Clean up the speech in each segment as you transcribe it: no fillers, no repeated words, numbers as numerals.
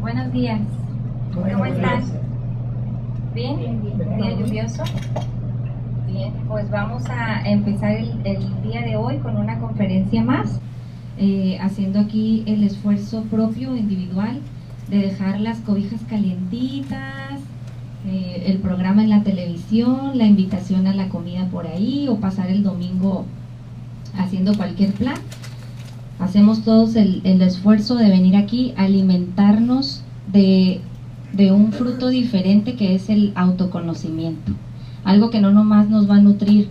Buenos días. ¿Cómo están? ¿Bien? ¿Día lluvioso? Bien, pues vamos a empezar el día de hoy con una conferencia más, haciendo aquí el esfuerzo propio, individual, de dejar las cobijas calientitas, el programa en la televisión, la invitación a la comida por ahí, o pasar el domingo haciendo cualquier plan. Hacemos todos el esfuerzo de venir aquí a alimentarnos de un fruto diferente, que es el autoconocimiento. Algo que no nomás nos va a nutrir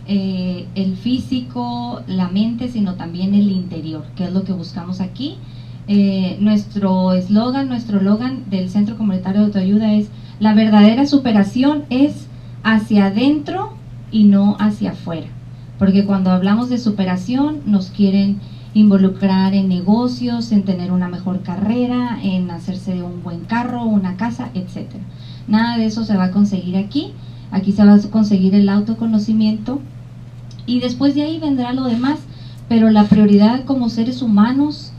el físico, la mente, sino también el interior, que es lo que buscamos aquí. Nuestro eslogan, nuestro logan del Centro Comunitario de Autoayuda es: la verdadera superación es hacia adentro y no hacia afuera. Porque cuando hablamos de superación nos quieren involucrar en negocios, en tener una mejor carrera, en hacerse de un buen carro, una casa, etc. Nada de eso se va a conseguir aquí. Aquí se va a conseguir el autoconocimiento y después de ahí vendrá lo demás. Pero la prioridad como seres humanos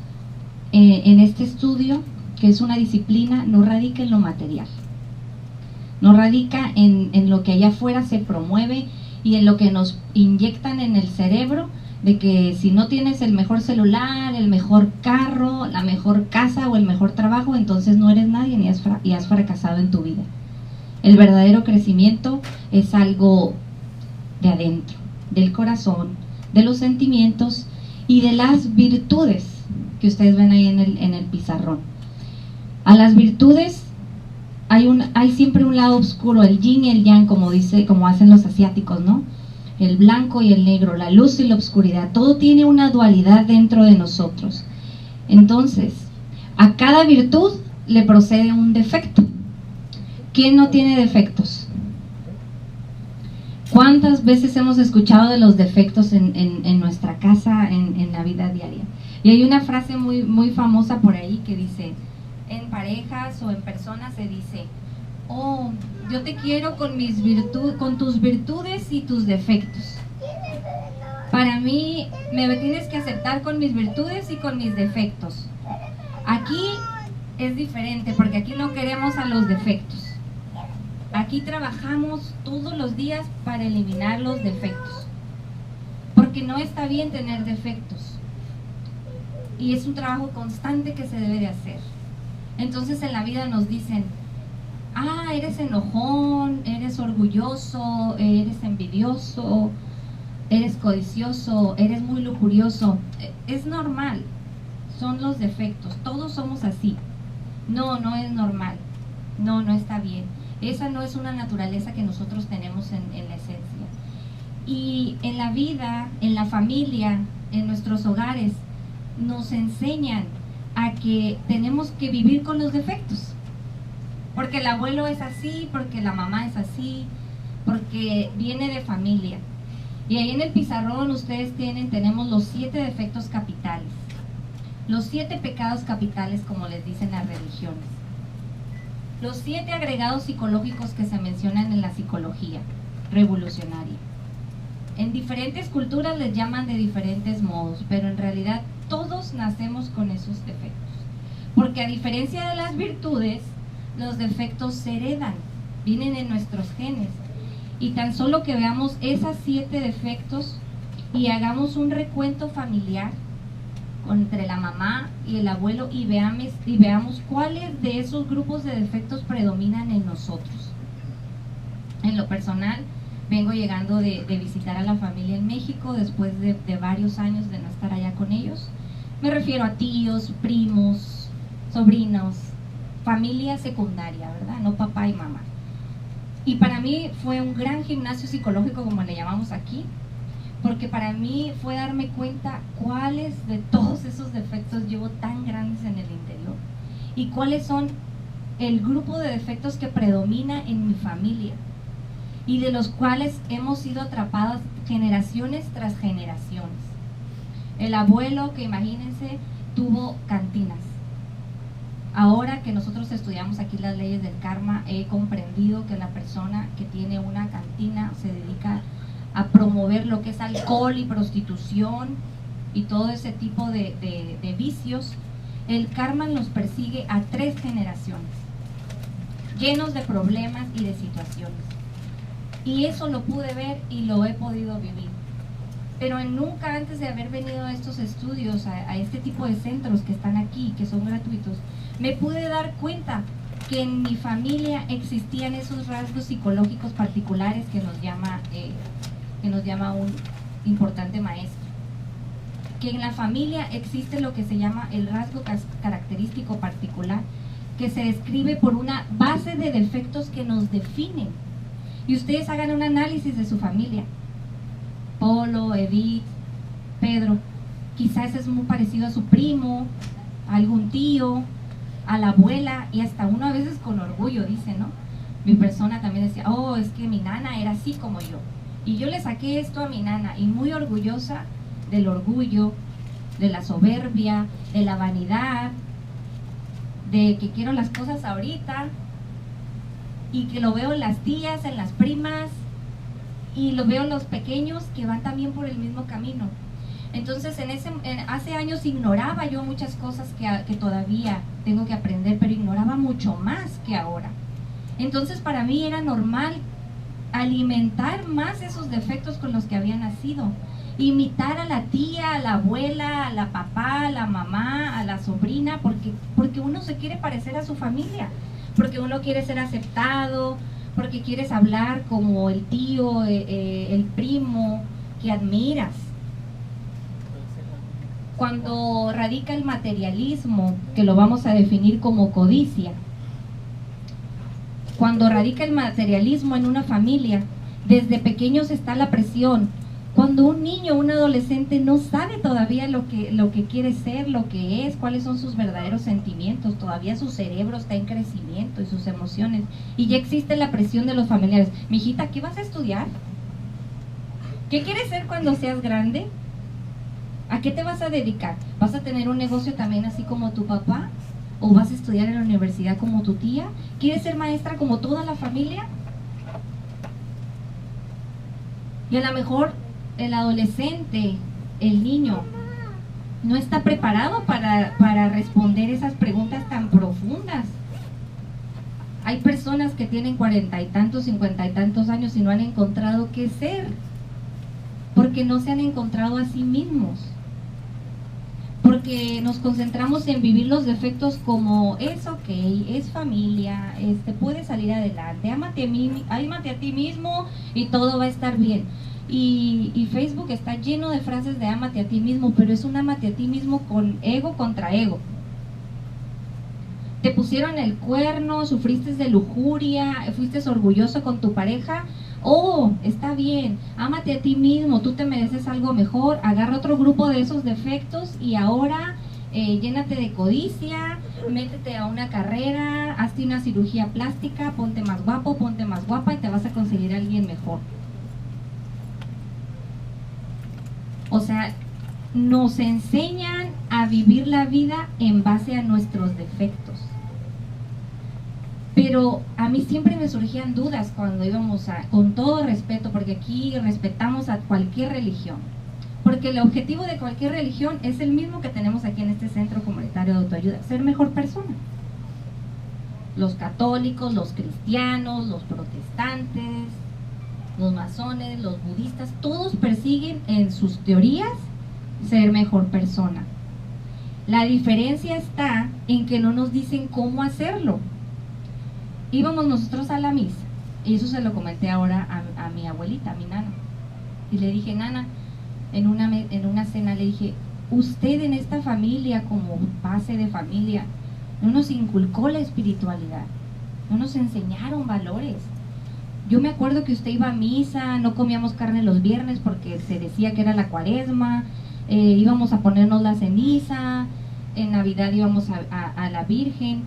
en este estudio, que es una disciplina, no radica en lo material. No radica en lo que allá afuera se promueve y en lo que nos inyectan en el cerebro, de que si no tienes el mejor celular, el mejor carro, la mejor casa o el mejor trabajo, entonces no eres nadie y has fracasado en tu vida. El verdadero crecimiento es algo de adentro, del corazón, de los sentimientos y de las virtudes que ustedes ven ahí en el pizarrón. A las virtudes hay siempre un lado oscuro, el yin y el yang, como hacen los asiáticos, ¿no? El blanco y el negro, la luz y la oscuridad, todo tiene una dualidad dentro de nosotros. Entonces, a cada virtud le procede un defecto. ¿Quién no tiene defectos? ¿Cuántas veces hemos escuchado de los defectos en nuestra casa, en la vida diaria? Y hay una frase muy famosa por ahí que dice, en parejas o en personas se dice: oh, yo te quiero con tus virtudes y tus defectos. Para mí me tienes que aceptar con mis virtudes y con mis defectos. Aquí es diferente, porque aquí no queremos a los defectos. Aquí trabajamos todos los días para eliminar los defectos, porque no está bien tener defectos y es un trabajo constante que se debe de hacer. Entonces en la vida nos dicen: eres enojón, eres orgulloso, eres envidioso, eres codicioso, eres muy lujurioso. Es normal, son los defectos, todos somos así. No es normal, no está bien. Esa no es una naturaleza que nosotros tenemos en la esencia. Y en la vida, en la familia, en nuestros hogares, nos enseñan a que tenemos que vivir con los defectos. Porque el abuelo es así, porque la mamá es así, porque viene de familia. Y ahí en el pizarrón ustedes tenemos los 7 defectos capitales. Los 7 pecados capitales, como les dicen las religiones. Los 7 agregados psicológicos que se mencionan en la psicología revolucionaria. En diferentes culturas les llaman de diferentes modos, pero en realidad todos nacemos con esos defectos. Porque a diferencia de las virtudes, los defectos se heredan, vienen en nuestros genes. Y tan solo que veamos esos 7 defectos y hagamos un recuento familiar entre la mamá y el abuelo y veamos cuáles de esos grupos de defectos predominan en nosotros. En lo personal, vengo llegando de visitar a la familia en México después de varios años de no estar allá con ellos. Me refiero a tíos, primos, sobrinos, familia secundaria, ¿verdad? No papá y mamá. Y para mí fue un gran gimnasio psicológico, como le llamamos aquí, porque para mí fue darme cuenta cuáles de todos esos defectos llevo tan grandes en el interior y cuáles son el grupo de defectos que predomina en mi familia y de los cuales hemos sido atrapados generaciones tras generaciones. El abuelo, que imagínense, tuvo cantinas. Ahora que nosotros estudiamos aquí las leyes del karma, he comprendido que la persona que tiene una cantina se dedica a promover lo que es alcohol y prostitución y todo ese tipo de vicios, el karma nos persigue a 3 generaciones, llenos de problemas y de situaciones. Y eso lo pude ver y lo he podido vivir. Pero nunca antes de haber venido a estos estudios, a este tipo de centros que están aquí, que son gratuitos, me pude dar cuenta que en mi familia existían esos rasgos psicológicos particulares que nos llama un importante maestro. Que en la familia existe lo que se llama el rasgo característico particular, que se describe por una base de defectos que nos definen. Y ustedes hagan un análisis de su familia. Polo, Edith, Pedro, quizás es muy parecido a su primo, a algún tío, a la abuela, y hasta uno a veces con orgullo dice, ¿no? Mi persona también decía, oh, es que mi nana era así como yo. Y yo le saqué esto a mi nana, y muy orgullosa del orgullo, de la soberbia, de la vanidad, de que quiero las cosas ahorita, y que lo veo en las tías, en las primas, y lo veo en los pequeños que van también por el mismo camino. Entonces hace años ignoraba yo muchas cosas que todavía tengo que aprender, pero ignoraba mucho más que ahora. Entonces para mí era normal alimentar más esos defectos con los que había nacido, imitar a la tía, a la abuela, a la papá, a la mamá, a la sobrina, porque uno se quiere parecer a su familia, porque uno quiere ser aceptado, porque quieres hablar como el tío, el primo que admiras. Cuando radica el materialismo, que lo vamos a definir como codicia, cuando radica el materialismo en una familia, desde pequeños está la presión. Cuando un niño o un adolescente no sabe todavía lo que quiere ser, lo que es, cuáles son sus verdaderos sentimientos, todavía su cerebro está en crecimiento y sus emociones, y ya existe la presión de los familiares. Mijita, ¿qué vas a estudiar? ¿Qué quieres ser cuando seas grande? ¿A qué te vas a dedicar? ¿Vas a tener un negocio también así como tu papá? ¿O vas a estudiar en la universidad como tu tía? ¿Quieres ser maestra como toda la familia? Y a lo mejor el adolescente, el niño, no está preparado para responder esas preguntas tan profundas. Hay personas que tienen 40 y tantos, 50 y tantos años y no han encontrado qué ser, porque no se han encontrado a sí mismos, porque nos concentramos en vivir los defectos como es ok, es familia, puedes salir adelante, ámate a ti mismo y todo va a estar bien. Y Facebook está lleno de frases de ámate a ti mismo, pero es un ámate a ti mismo con ego contra ego. Te pusieron el cuerno, sufriste de lujuria, fuiste orgulloso con tu pareja. Oh, está bien, ámate a ti mismo, tú te mereces algo mejor, agarra otro grupo de esos defectos y ahora llénate de codicia, métete a una carrera, hazte una cirugía plástica, ponte más guapo, ponte más guapa y te vas a conseguir a alguien mejor. O sea, nos enseñan a vivir la vida en base a nuestros defectos. Pero a mí siempre me surgían dudas cuando íbamos con todo respeto, porque aquí respetamos a cualquier religión, porque el objetivo de cualquier religión es el mismo que tenemos aquí en este centro comunitario de autoayuda, ser mejor persona. Los católicos, los cristianos, los protestantes, los masones, los budistas, todos persiguen en sus teorías ser mejor persona. La diferencia está en que no nos dicen cómo hacerlo. Íbamos nosotros a la misa, y eso se lo comenté ahora a mi abuelita, a mi nana, y le dije, nana, en una cena le dije, usted en esta familia, como base de familia, no nos inculcó la espiritualidad, no nos enseñaron valores. Yo me acuerdo que usted iba a misa, no comíamos carne los viernes porque se decía que era la cuaresma, íbamos a ponernos la ceniza, en Navidad íbamos a la Virgen,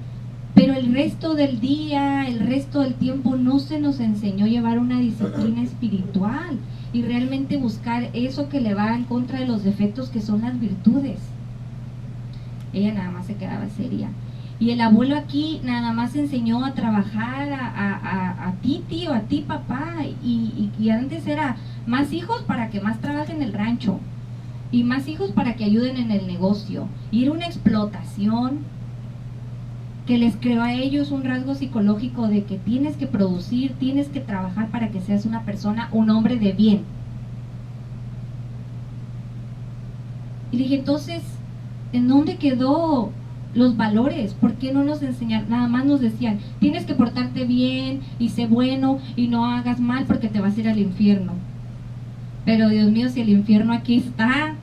pero el resto del día, el resto del tiempo no se nos enseñó a llevar una disciplina espiritual y realmente buscar eso que le va en contra de los defectos que son las virtudes. Ella nada más se quedaba seria. Y el abuelo aquí nada más enseñó a trabajar a ti tío, a ti papá, y antes era más hijos para que más trabajen en el rancho. y más hijos para que ayuden en el negocio. Y era una explotación que les creó a ellos un rasgo psicológico de que tienes que producir, tienes que trabajar para que seas una persona, un hombre de bien. Y dije, entonces, ¿en dónde quedó los valores? ¿Por qué no nos enseñaron? Nada más nos decían, tienes que portarte bien y sé bueno y no hagas mal porque te vas a ir al infierno. Pero Dios mío, si el infierno aquí está,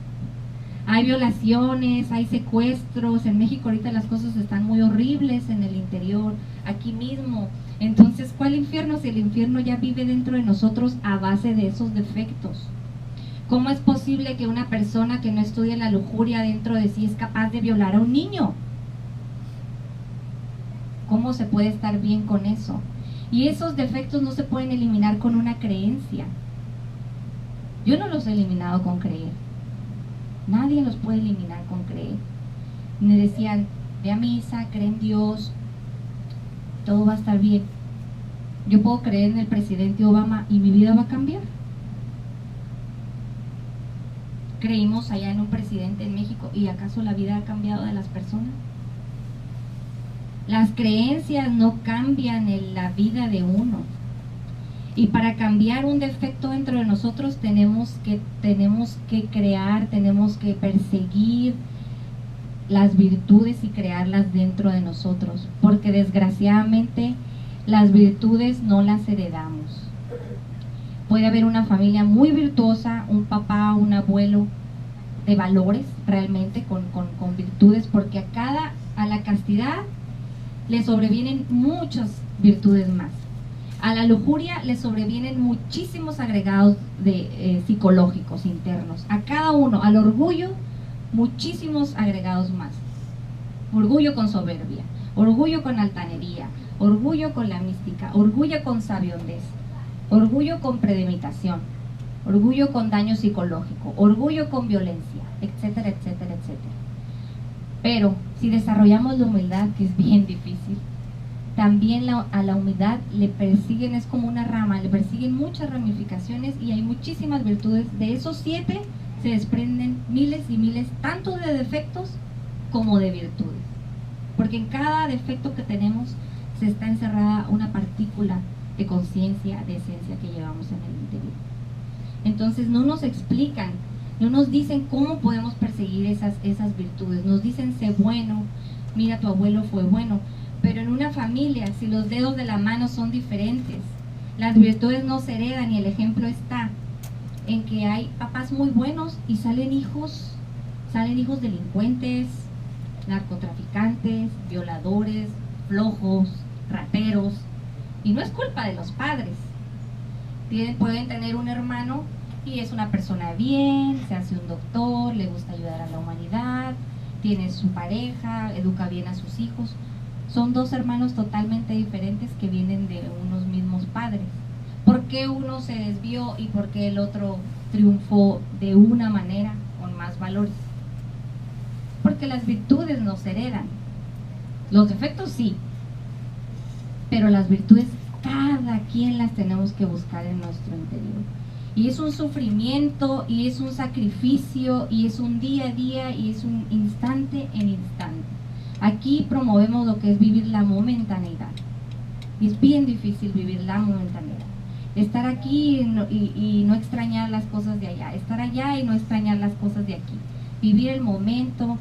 hay violaciones, hay secuestros, en México ahorita las cosas están muy horribles en el interior, aquí mismo. Entonces, ¿cuál infierno si el infierno ya vive dentro de nosotros a base de esos defectos? ¿Cómo es posible que una persona que no estudia la lujuria dentro de sí es capaz de violar a un niño? ¿Cómo se puede estar bien con eso? Y esos defectos no se pueden eliminar con una creencia. Yo no los he eliminado con creer. Nadie los puede eliminar con creer. Me decían, ve a misa, cree en Dios, todo va a estar bien. Yo puedo creer en el presidente Obama y mi vida va a cambiar. Creímos allá en un presidente en México y ¿acaso la vida ha cambiado de las personas? Las creencias no cambian en la vida de uno. Y para cambiar un defecto dentro de nosotros tenemos que crear, tenemos que perseguir las virtudes y crearlas dentro de nosotros, porque desgraciadamente las virtudes no las heredamos. Puede haber una familia muy virtuosa, un papá, un abuelo de valores realmente con virtudes, porque a la castidad le sobrevienen muchas virtudes más. A la lujuria le sobrevienen muchísimos agregados psicológicos internos. A cada uno, al orgullo, muchísimos agregados más. Orgullo con soberbia, orgullo con altanería, orgullo con la mística, orgullo con sabiondez, orgullo con premeditación, orgullo con daño psicológico, orgullo con violencia, etcétera, etcétera, etcétera. Pero si desarrollamos la humildad, que es bien difícil, también a la humildad le persiguen, es como una rama, le persiguen muchas ramificaciones y hay muchísimas virtudes. De esos 7 se desprenden miles y miles, tanto de defectos como de virtudes. Porque en cada defecto que tenemos se está encerrada una partícula de conciencia, de esencia que llevamos en el interior. Entonces no nos explican, no nos dicen cómo podemos perseguir esas virtudes. Nos dicen, sé bueno, mira, tu abuelo fue bueno. Pero en una familia, si los dedos de la mano son diferentes, las virtudes no se heredan, y el ejemplo está en que hay papás muy buenos y salen hijos delincuentes, narcotraficantes, violadores, flojos, rateros, y no es culpa de los padres. Pueden tener un hermano y es una persona bien, se hace un doctor, le gusta ayudar a la humanidad, tiene su pareja, educa bien a sus hijos. Son 2 hermanos totalmente diferentes que vienen de unos mismos padres. ¿Por qué uno se desvió y por qué el otro triunfó de una manera con más valores? Porque las virtudes no se heredan. Los defectos sí, pero las virtudes cada quien las tenemos que buscar en nuestro interior. Y es un sufrimiento, y es un sacrificio, y es un día a día, y es un instante en instante. Aquí promovemos lo que es vivir la momentaneidad. Y es bien difícil vivir la momentaneidad. Estar aquí y no extrañar las cosas de allá. Estar allá y no extrañar las cosas de aquí. Vivir el momento,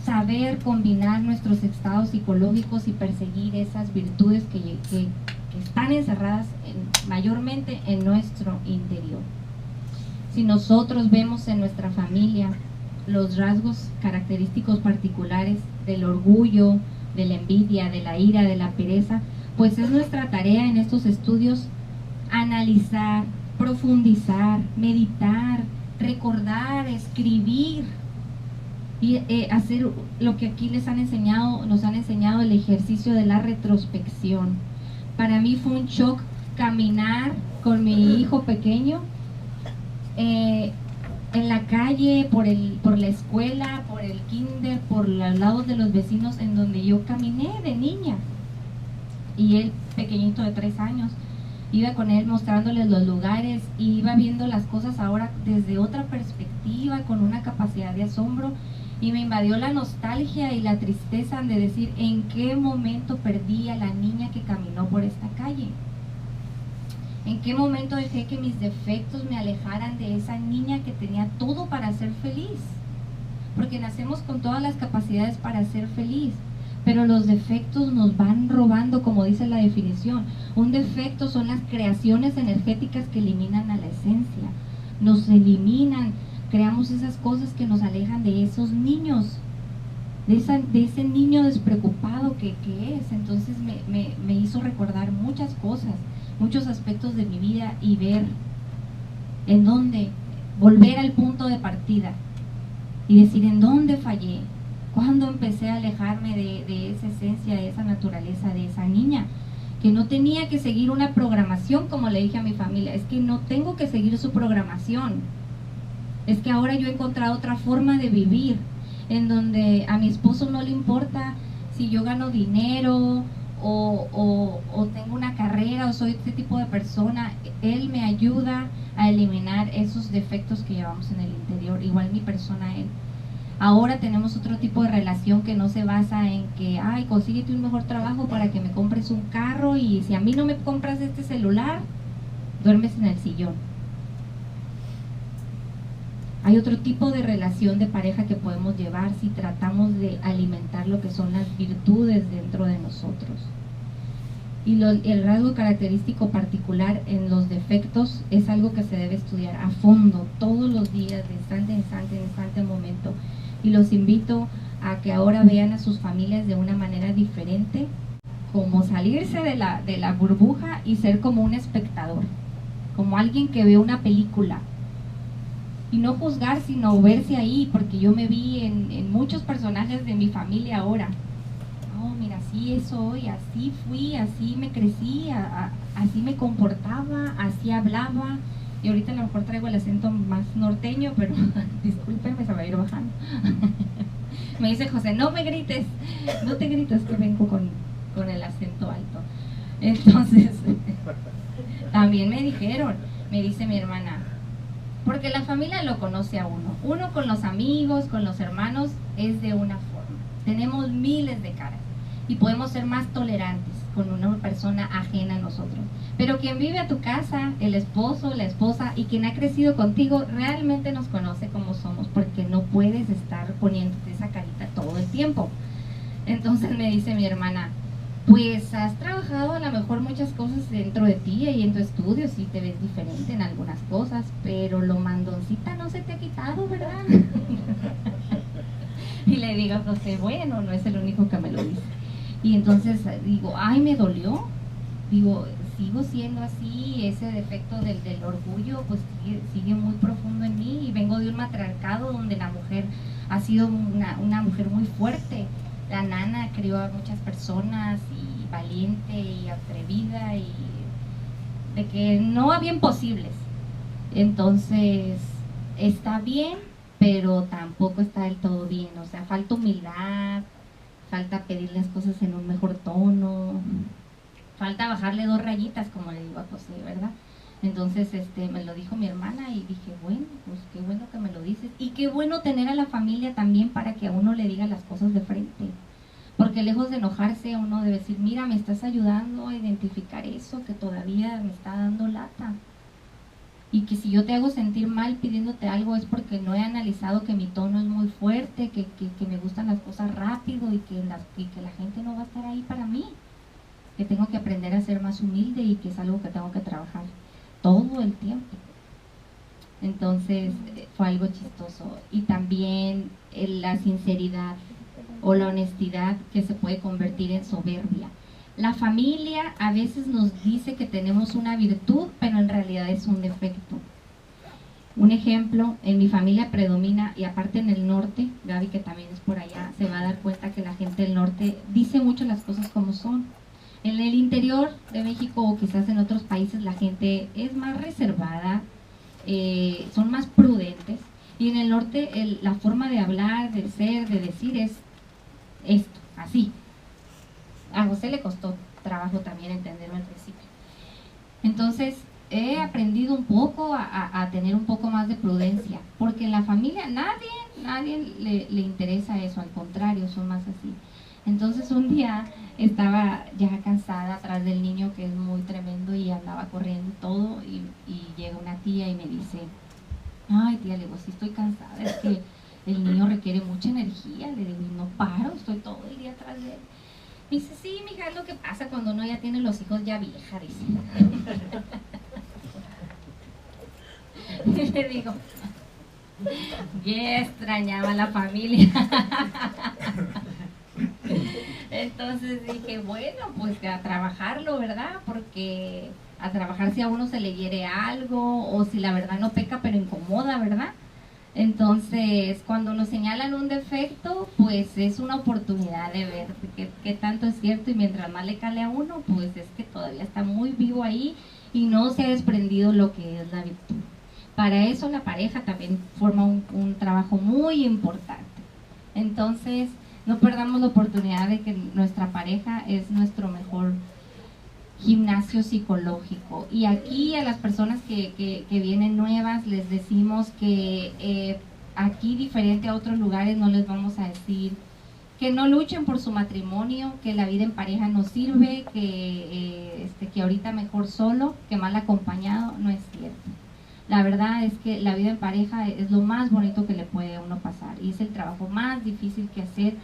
saber combinar nuestros estados psicológicos y perseguir esas virtudes que están encerradas mayormente en nuestro interior. Si nosotros vemos en nuestra familia los rasgos característicos particulares del orgullo, de la envidia, de la ira, de la pereza, pues es nuestra tarea en estos estudios analizar, profundizar, meditar, recordar, escribir y hacer lo que aquí nos han enseñado el ejercicio de la retrospección. Para mí fue un shock caminar con mi hijo pequeño en la calle, por la escuela, por el kinder, por los lados de los vecinos en donde yo caminé de niña, y él pequeñito de 3 años, iba con él mostrándoles los lugares y iba viendo las cosas ahora desde otra perspectiva, con una capacidad de asombro, y me invadió la nostalgia y la tristeza de decir, ¿en qué momento perdí a la niña que caminó por esta calle? ¿En qué momento dejé que mis defectos me alejaran de esa niña que tenía todo para ser feliz? Porque nacemos con todas las capacidades para ser feliz, pero los defectos nos van robando, como dice la definición. Un defecto son las creaciones energéticas que eliminan a la esencia, nos eliminan, creamos esas cosas que nos alejan de esos niños, de ese niño despreocupado que es. Entonces me hizo recordar muchas cosas, muchos aspectos de mi vida y ver en dónde, volver al punto de partida y decir en dónde fallé, cuándo empecé a alejarme de esa esencia, de esa naturaleza, de esa niña, que no tenía que seguir una programación, como le dije a mi familia, es que no tengo que seguir su programación, es que ahora yo he encontrado otra forma de vivir, en donde a mi esposo no le importa si yo gano dinero o tengo una carrera o soy este tipo de persona, él me ayuda a eliminar esos defectos que llevamos en el interior, igual mi persona, él. Ahora tenemos otro tipo de relación que no se basa en que, ay, consíguete un mejor trabajo para que me compres un carro y si a mí no me compras este celular, duermes en el sillón. Hay otro tipo de relación de pareja que podemos llevar si tratamos de alimentar lo que son las virtudes dentro de nosotros. Y el rasgo característico particular en los defectos es algo que se debe estudiar a fondo, todos los días, de instante en instante, en instante, momento. Y los invito a que ahora vean a sus familias de una manera diferente, como salirse de la burbuja y ser como un espectador, como alguien que ve una película. Y no juzgar, sino verse ahí, porque yo me vi en muchos personajes de mi familia ahora. Oh, mira, así soy, así fui, así me crecí, así me comportaba, así hablaba. Y ahorita a lo mejor traigo el acento más norteño, pero discúlpenme, se va a ir bajando. Me dice José, no me grites, no te grites que vengo con el acento alto. Entonces, también me dijeron, me dice mi hermana, porque la familia lo conoce a uno con los amigos, con los hermanos es de una forma, tenemos miles de caras y podemos ser más tolerantes con una persona ajena a nosotros, pero quien vive a tu casa, el esposo, la esposa y quien ha crecido contigo realmente nos conoce como somos, porque no puedes estar poniéndote esa carita todo el tiempo. Entonces me dice mi hermana, pues has trabajado a lo mejor muchas cosas dentro de ti y en tu estudio, sí te ves diferente en algunas cosas, pero lo mandoncita no se te ha quitado, ¿verdad? Y le digo a José, bueno, no es el único que me lo dice. Y entonces digo, ay, me dolió, digo, sigo siendo así, ese defecto del orgullo pues sigue muy profundo en mí, y vengo de un matriarcado donde la mujer ha sido una mujer muy fuerte. La nana crió a muchas personas y valiente y atrevida y de que no había imposibles. Entonces está bien, pero tampoco está del todo bien, o sea, falta humildad, falta pedir las cosas en un mejor tono, falta bajarle 2 rayitas, como le digo a José, ¿verdad? Entonces me lo dijo mi hermana y dije, bueno, pues qué bueno que me lo dices, y qué bueno tener a la familia también para que a uno le diga las cosas de frente, porque lejos de enojarse uno debe decir, mira, me estás ayudando a identificar eso que todavía me está dando lata, y que si yo te hago sentir mal pidiéndote algo es porque no he analizado que mi tono es muy fuerte, que me gustan las cosas rápido y que la gente no va a estar ahí para mí, que tengo que aprender a ser más humilde y que es algo que tengo que trabajar todo el tiempo. Entonces fue algo chistoso. Y también la sinceridad o la honestidad que se puede convertir en soberbia. La familia a veces nos dice que tenemos una virtud, pero en realidad es un defecto. Un ejemplo, en mi familia predomina, y aparte en el norte, Gaby que también es por allá, se va a dar cuenta que la gente del norte dice mucho las cosas como son. En el interior de México o quizás en otros países la gente es más reservada, son más prudentes, y en el norte la forma de hablar, de ser, de decir es esto, así. A José le costó trabajo también entenderlo al principio. Entonces he aprendido un poco a tener un poco más de prudencia, porque en la familia nadie le interesa eso, al contrario, son más así. Entonces un día estaba ya cansada atrás del niño, que es muy tremendo, y andaba corriendo todo, y llega una tía y me dice, ay tía, le digo, sí estoy cansada, es que el niño requiere mucha energía, le digo, y no paro, estoy todo el día atrás de él. Me dice, sí, mija, es lo que pasa cuando uno ya tiene los hijos ya vieja, dice. Y le digo, ya extrañaba la familia. Entonces dije, bueno, pues a trabajarlo, ¿verdad? Porque a trabajar si a uno se le hiere algo, o si la verdad no peca pero incomoda, ¿verdad? Entonces, cuando nos señalan un defecto, pues es una oportunidad de ver qué tanto es cierto, y mientras más le cale a uno, pues es que todavía está muy vivo ahí y no se ha desprendido lo que es la virtud. Para eso la pareja también forma un trabajo muy importante. Entonces, no perdamos la oportunidad de que nuestra pareja es nuestro mejor gimnasio psicológico. Y aquí a las personas que vienen nuevas les decimos que aquí, diferente a otros lugares, no les vamos a decir que no luchen por su matrimonio, que la vida en pareja no sirve, que ahorita mejor solo que mal acompañado. No es cierto. La verdad es que la vida en pareja es lo más bonito que le puede a uno pasar, y es el trabajo más difícil que hacer,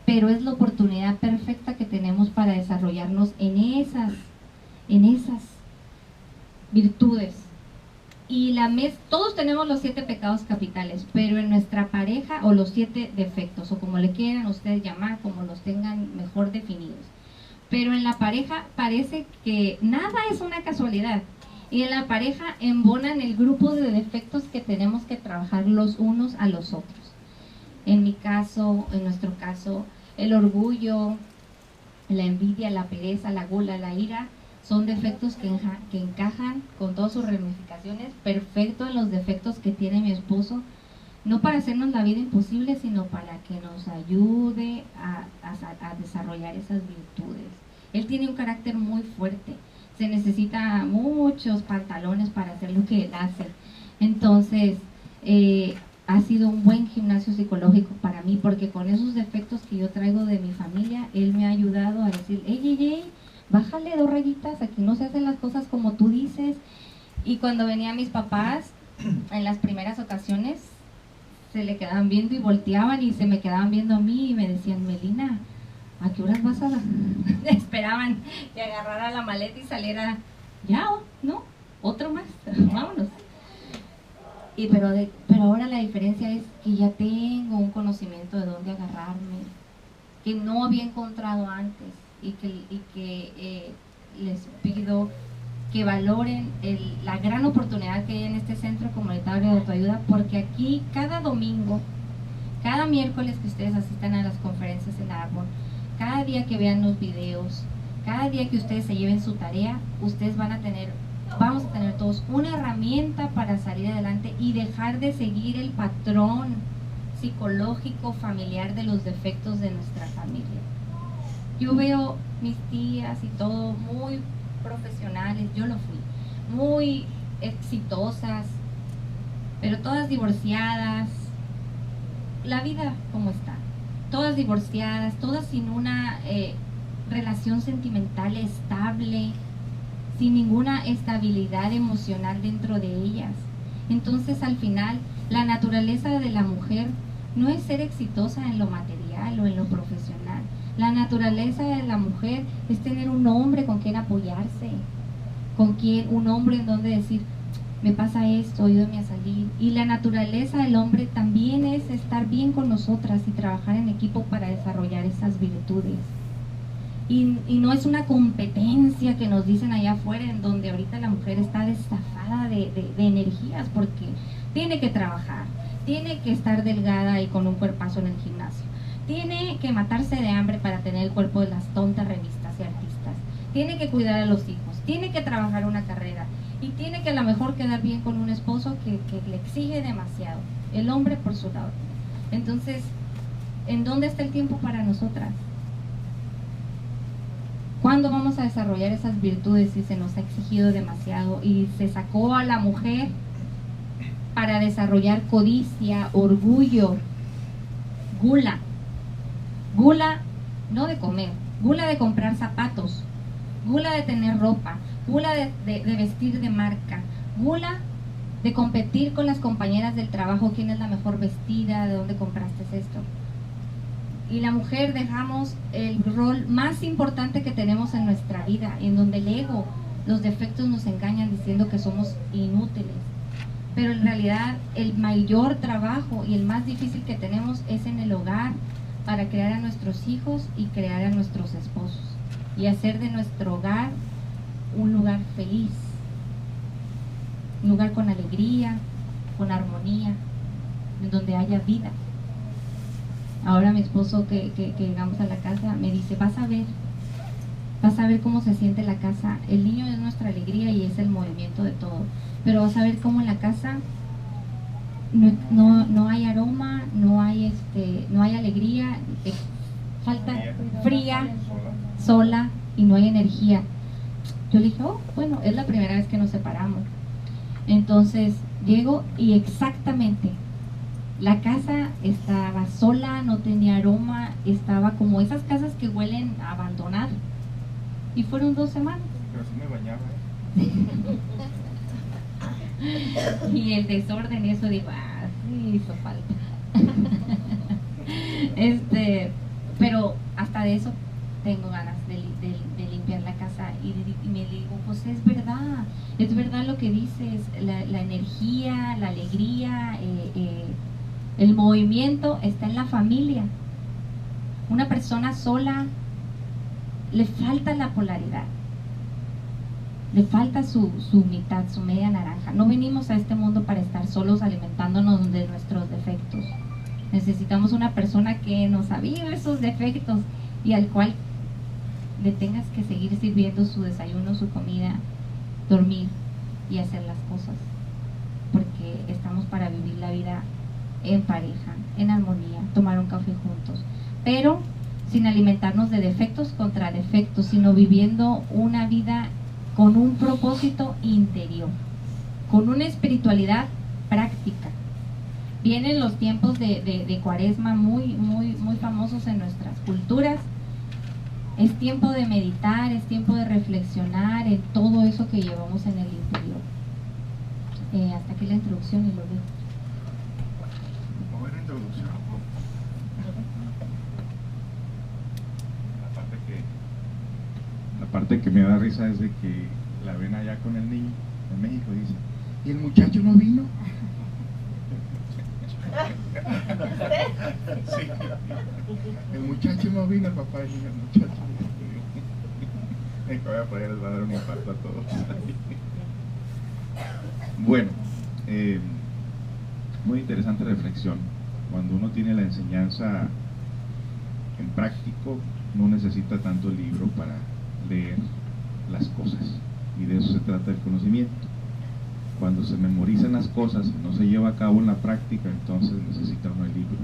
pero es la oportunidad perfecta que tenemos para desarrollarnos en esas virtudes. Y todos tenemos los 7 pecados capitales, pero en nuestra pareja, o los 7 defectos, o como le quieran ustedes llamar, como los tengan mejor definidos. Pero en la pareja parece que nada es una casualidad. Y en la pareja embonan el grupo de defectos que tenemos que trabajar los unos a los otros. En mi caso, en nuestro caso, el orgullo, la envidia, la pereza, la gula, la ira, son defectos que encajan con todas sus ramificaciones perfecto en los defectos que tiene mi esposo, no para hacernos la vida imposible, sino para que nos ayude a desarrollar esas virtudes. Él tiene un carácter muy fuerte, se necesita muchos pantalones para hacer lo que él hace. Entonces, ha sido un buen gimnasio psicológico para mí, porque con esos defectos que yo traigo de mi familia, él me ha ayudado a decir, ey, bájale 2 rayitas, aquí no se hacen las cosas como tú dices. Y cuando venían mis papás, en las primeras ocasiones, se le quedaban viendo y volteaban y se me quedaban viendo a mí y me decían, Melina, ¿a qué horas vas a...? Esperaban que agarrara la maleta y saliera, ya, ¿no? Otro más, vámonos. Pero ahora la diferencia es que ya tengo un conocimiento de dónde agarrarme, que no había encontrado antes, y que les pido que valoren la gran oportunidad que hay en este centro comunitario de autoayuda, porque aquí cada domingo, cada miércoles que ustedes asistan a las conferencias en Arbor, cada día que vean los videos, cada día que ustedes se lleven su tarea, ustedes vamos a tener todos una herramienta para salir adelante y dejar de seguir el patrón psicológico familiar de los defectos de nuestra familia. Yo veo mis tías y todo muy profesionales, yo lo fui, muy exitosas, pero todas divorciadas, la vida como está, todas divorciadas, todas sin una relación sentimental estable, sin ninguna estabilidad emocional dentro de ellas. Entonces, al final, la naturaleza de la mujer no es ser exitosa en lo material o en lo profesional. La naturaleza de la mujer es tener un hombre con quien apoyarse, un hombre en donde decir, me pasa esto, ayúdame a salir. Y la naturaleza del hombre también es estar bien con nosotras y trabajar en equipo para desarrollar esas virtudes. Y no es una competencia que nos dicen allá afuera, en donde ahorita la mujer está destafada de energías, porque tiene que trabajar, tiene que estar delgada y con un cuerpazo en el gimnasio, tiene que matarse de hambre para tener el cuerpo de las tontas revistas y artistas, tiene que cuidar a los hijos, tiene que trabajar una carrera, y tiene que a lo mejor quedar bien con un esposo que le exige demasiado, el hombre por su lado. Entonces, ¿en dónde está el tiempo para nosotras? ¿Cuándo vamos a desarrollar esas virtudes si se nos ha exigido demasiado y se sacó a la mujer para desarrollar codicia, orgullo, gula? Gula no de comer, gula de comprar zapatos, gula de tener ropa, gula de vestir de marca, gula de competir con las compañeras del trabajo, quién es la mejor vestida, de dónde compraste esto. Y la mujer dejamos el rol más importante que tenemos en nuestra vida, en donde el ego, los defectos nos engañan diciendo que somos inútiles. Pero en realidad el mayor trabajo y el más difícil que tenemos es en el hogar, para crear a nuestros hijos y crear a nuestros esposos y hacer de nuestro hogar un lugar feliz, un lugar con alegría, con armonía, en donde haya vida. Ahora mi esposo que llegamos a la casa me dice, vas a ver cómo se siente la casa. El niño es nuestra alegría y es el movimiento de todo, pero vas a ver cómo en la casa no hay aroma, no hay alegría, falta fría, sola, y no hay energía. Yo le dije, oh, bueno, es la primera vez que nos separamos. Entonces llego y exactamente la casa estaba sola, no tenía aroma, estaba como esas casas que huelen a abandonar. Y fueron 2 semanas. Pero sí me bañaba, Y el desorden y eso, digo, sí hizo falta. Pero hasta de eso tengo ganas de limpiar la casa y me digo, pues es verdad lo que dices, la energía, la alegría, el movimiento está en la familia. Una persona sola le falta la polaridad, le falta su mitad, su media naranja. No venimos a este mundo para estar solos alimentándonos de nuestros defectos. Necesitamos una persona que nos avive esos defectos y al cual le tengas que seguir sirviendo su desayuno, su comida, dormir y hacer las cosas, porque estamos para vivir la vida en pareja, en armonía, tomar un café juntos, pero sin alimentarnos de defectos contra defectos, sino viviendo una vida con un propósito interior, con una espiritualidad práctica. Vienen los tiempos de Cuaresma muy famosos en nuestras culturas. Es tiempo de meditar, es tiempo de reflexionar en todo eso que llevamos en el interior. Hasta aquí la introducción y lo dejo. Buena introducción. La parte que me da risa es de que la ven allá con el niño en México y dice, ¿y el muchacho no vino? Sí. El muchacho no vino, papá, el muchacho no vino. Que voy a poder, les va a dar un impacto a todos. Bueno, muy interesante reflexión. Cuando uno tiene la enseñanza en práctico, no necesita tanto el libro para leer las cosas, y de eso se trata el conocimiento. Cuando se memorizan las cosas y no se lleva a cabo en la práctica, entonces necesita uno el libro.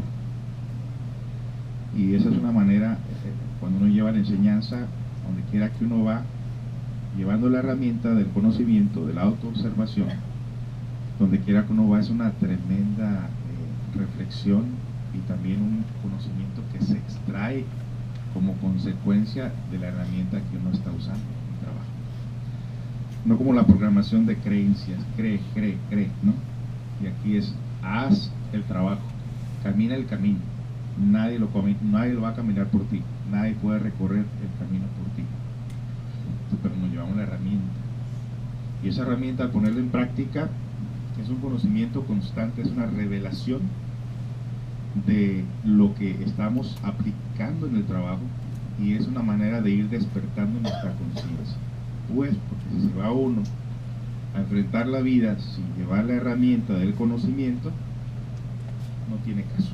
Y esa es una manera, cuando uno lleva la enseñanza, donde quiera que uno va, llevando la herramienta del conocimiento, de la autoobservación, donde quiera que uno va, es una tremenda reflexión y también un conocimiento que se extrae como consecuencia de la herramienta que uno está usando en el trabajo. No como la programación de creencias, cree, ¿no? Y aquí es, haz el trabajo, camina el camino, nadie lo va a caminar por ti, nadie puede recorrer el camino por ti, pero nos llevamos la herramienta, y esa herramienta, al ponerla en práctica, es un conocimiento constante, es una revelación de lo que estamos aplicando en el trabajo, y es una manera de ir despertando nuestra conciencia. Pues, porque si se va uno a enfrentar la vida sin llevar la herramienta del conocimiento, no tiene caso.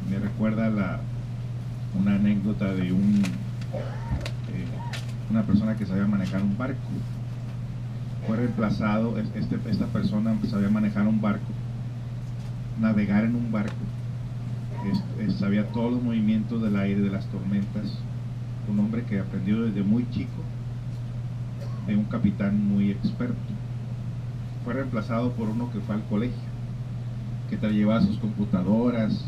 Me recuerda una anécdota de una persona que sabía manejar un barco. Fue reemplazado, esta persona sabía manejar un barco, navegar en un barco, sabía todos los movimientos del aire, de las tormentas, un hombre que aprendió desde muy chico de un capitán muy experto. Fue reemplazado por uno que fue al colegio, que te llevaba sus computadoras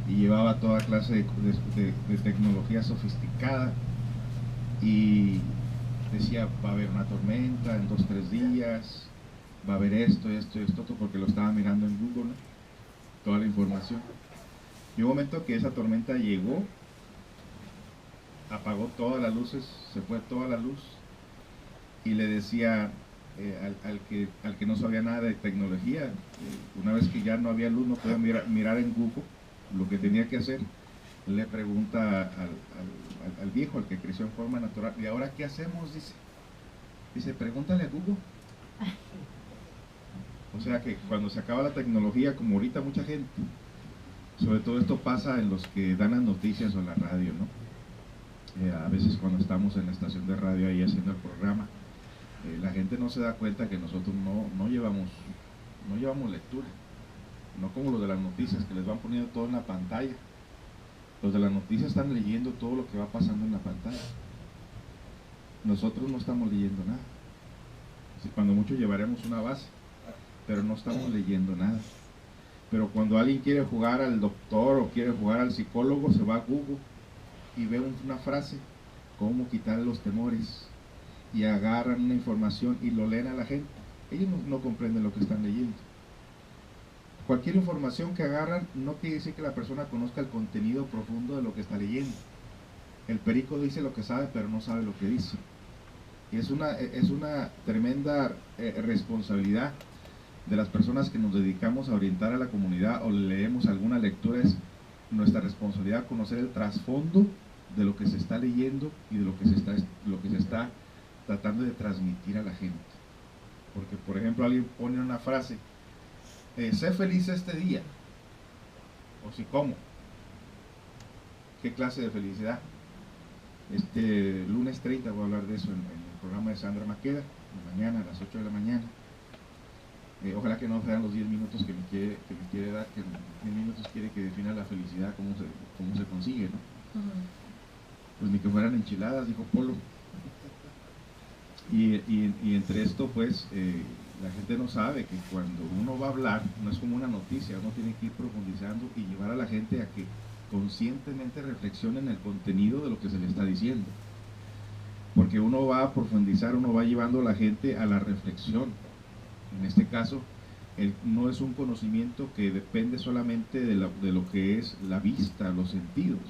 y llevaba toda clase de tecnología sofisticada, y decía, va a haber una tormenta en 2-3 días, va a haber esto, porque lo estaba mirando en Google, ¿no? Toda la información. Y un momento que esa tormenta llegó, apagó todas las luces, se fue toda la luz, y le decía al que no sabía nada de tecnología, una vez que ya no había luz, no podía mirar en Google lo que tenía que hacer, le pregunta al viejo, al que creció en forma natural, ¿y ahora qué hacemos? Dice, pregúntale a Google. O sea que cuando se acaba la tecnología, como ahorita mucha gente, sobre todo esto pasa en los que dan las noticias o en la radio, ¿no? A veces cuando estamos en la estación de radio ahí haciendo el programa, la gente no se da cuenta que nosotros no llevamos lectura, no como los de las noticias, que les van poniendo todo en la pantalla. Los de las noticias están leyendo todo lo que va pasando en la pantalla. Nosotros no estamos leyendo nada. Cuando mucho llevaremos una base, pero no estamos leyendo nada. Pero cuando alguien quiere jugar al doctor o quiere jugar al psicólogo, se va a Google y ve una frase, cómo quitar los temores, y agarran una información y lo leen a la gente. Ellos no comprenden lo que están leyendo. Cualquier información que agarran no quiere decir que la persona conozca el contenido profundo de lo que está leyendo. El perico dice lo que sabe, pero no sabe lo que dice. Y es una tremenda responsabilidad de las personas que nos dedicamos a orientar a la comunidad o leemos alguna lectura. Es nuestra responsabilidad conocer el trasfondo de lo que se está leyendo y de lo que se está tratando de transmitir a la gente. Porque, por ejemplo, alguien pone una frase, sé feliz este día, o si ¿cómo? ¿Qué clase de felicidad? Lunes 30 voy a hablar de eso en el programa de Sandra Maqueda, mañana a las 8 de la mañana. Ojalá que no sean los 10 minutos que me quiere dar, que en 10 minutos quiere que defina la felicidad, cómo se consigue, ¿no? Pues ni que fueran enchiladas, dijo Polo. Y entre esto, pues, la gente no sabe que cuando uno va a hablar, no es como una noticia, uno tiene que ir profundizando y llevar a la gente a que conscientemente reflexionen el contenido de lo que se le está diciendo. Porque uno va a profundizar, uno va llevando a la gente a la reflexión. En este caso, no es un conocimiento que depende solamente de lo que es la vista, los sentidos.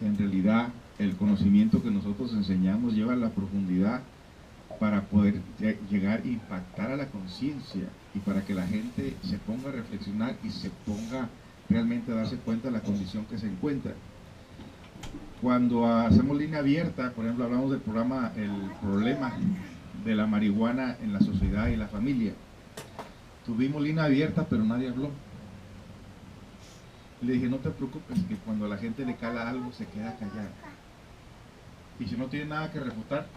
En realidad, el conocimiento que nosotros enseñamos lleva a la profundidad para poder llegar e impactar a la conciencia y para que la gente se ponga a reflexionar y se ponga realmente a darse cuenta de la condición que se encuentra. Cuando hacemos línea abierta, por ejemplo, hablamos del programa El Problema de la Marihuana en la Sociedad y la Familia. Tuvimos línea abierta, pero nadie habló. Le dije, no te preocupes, que cuando a la gente le cala algo se queda callada. Y si no tiene nada que refutar,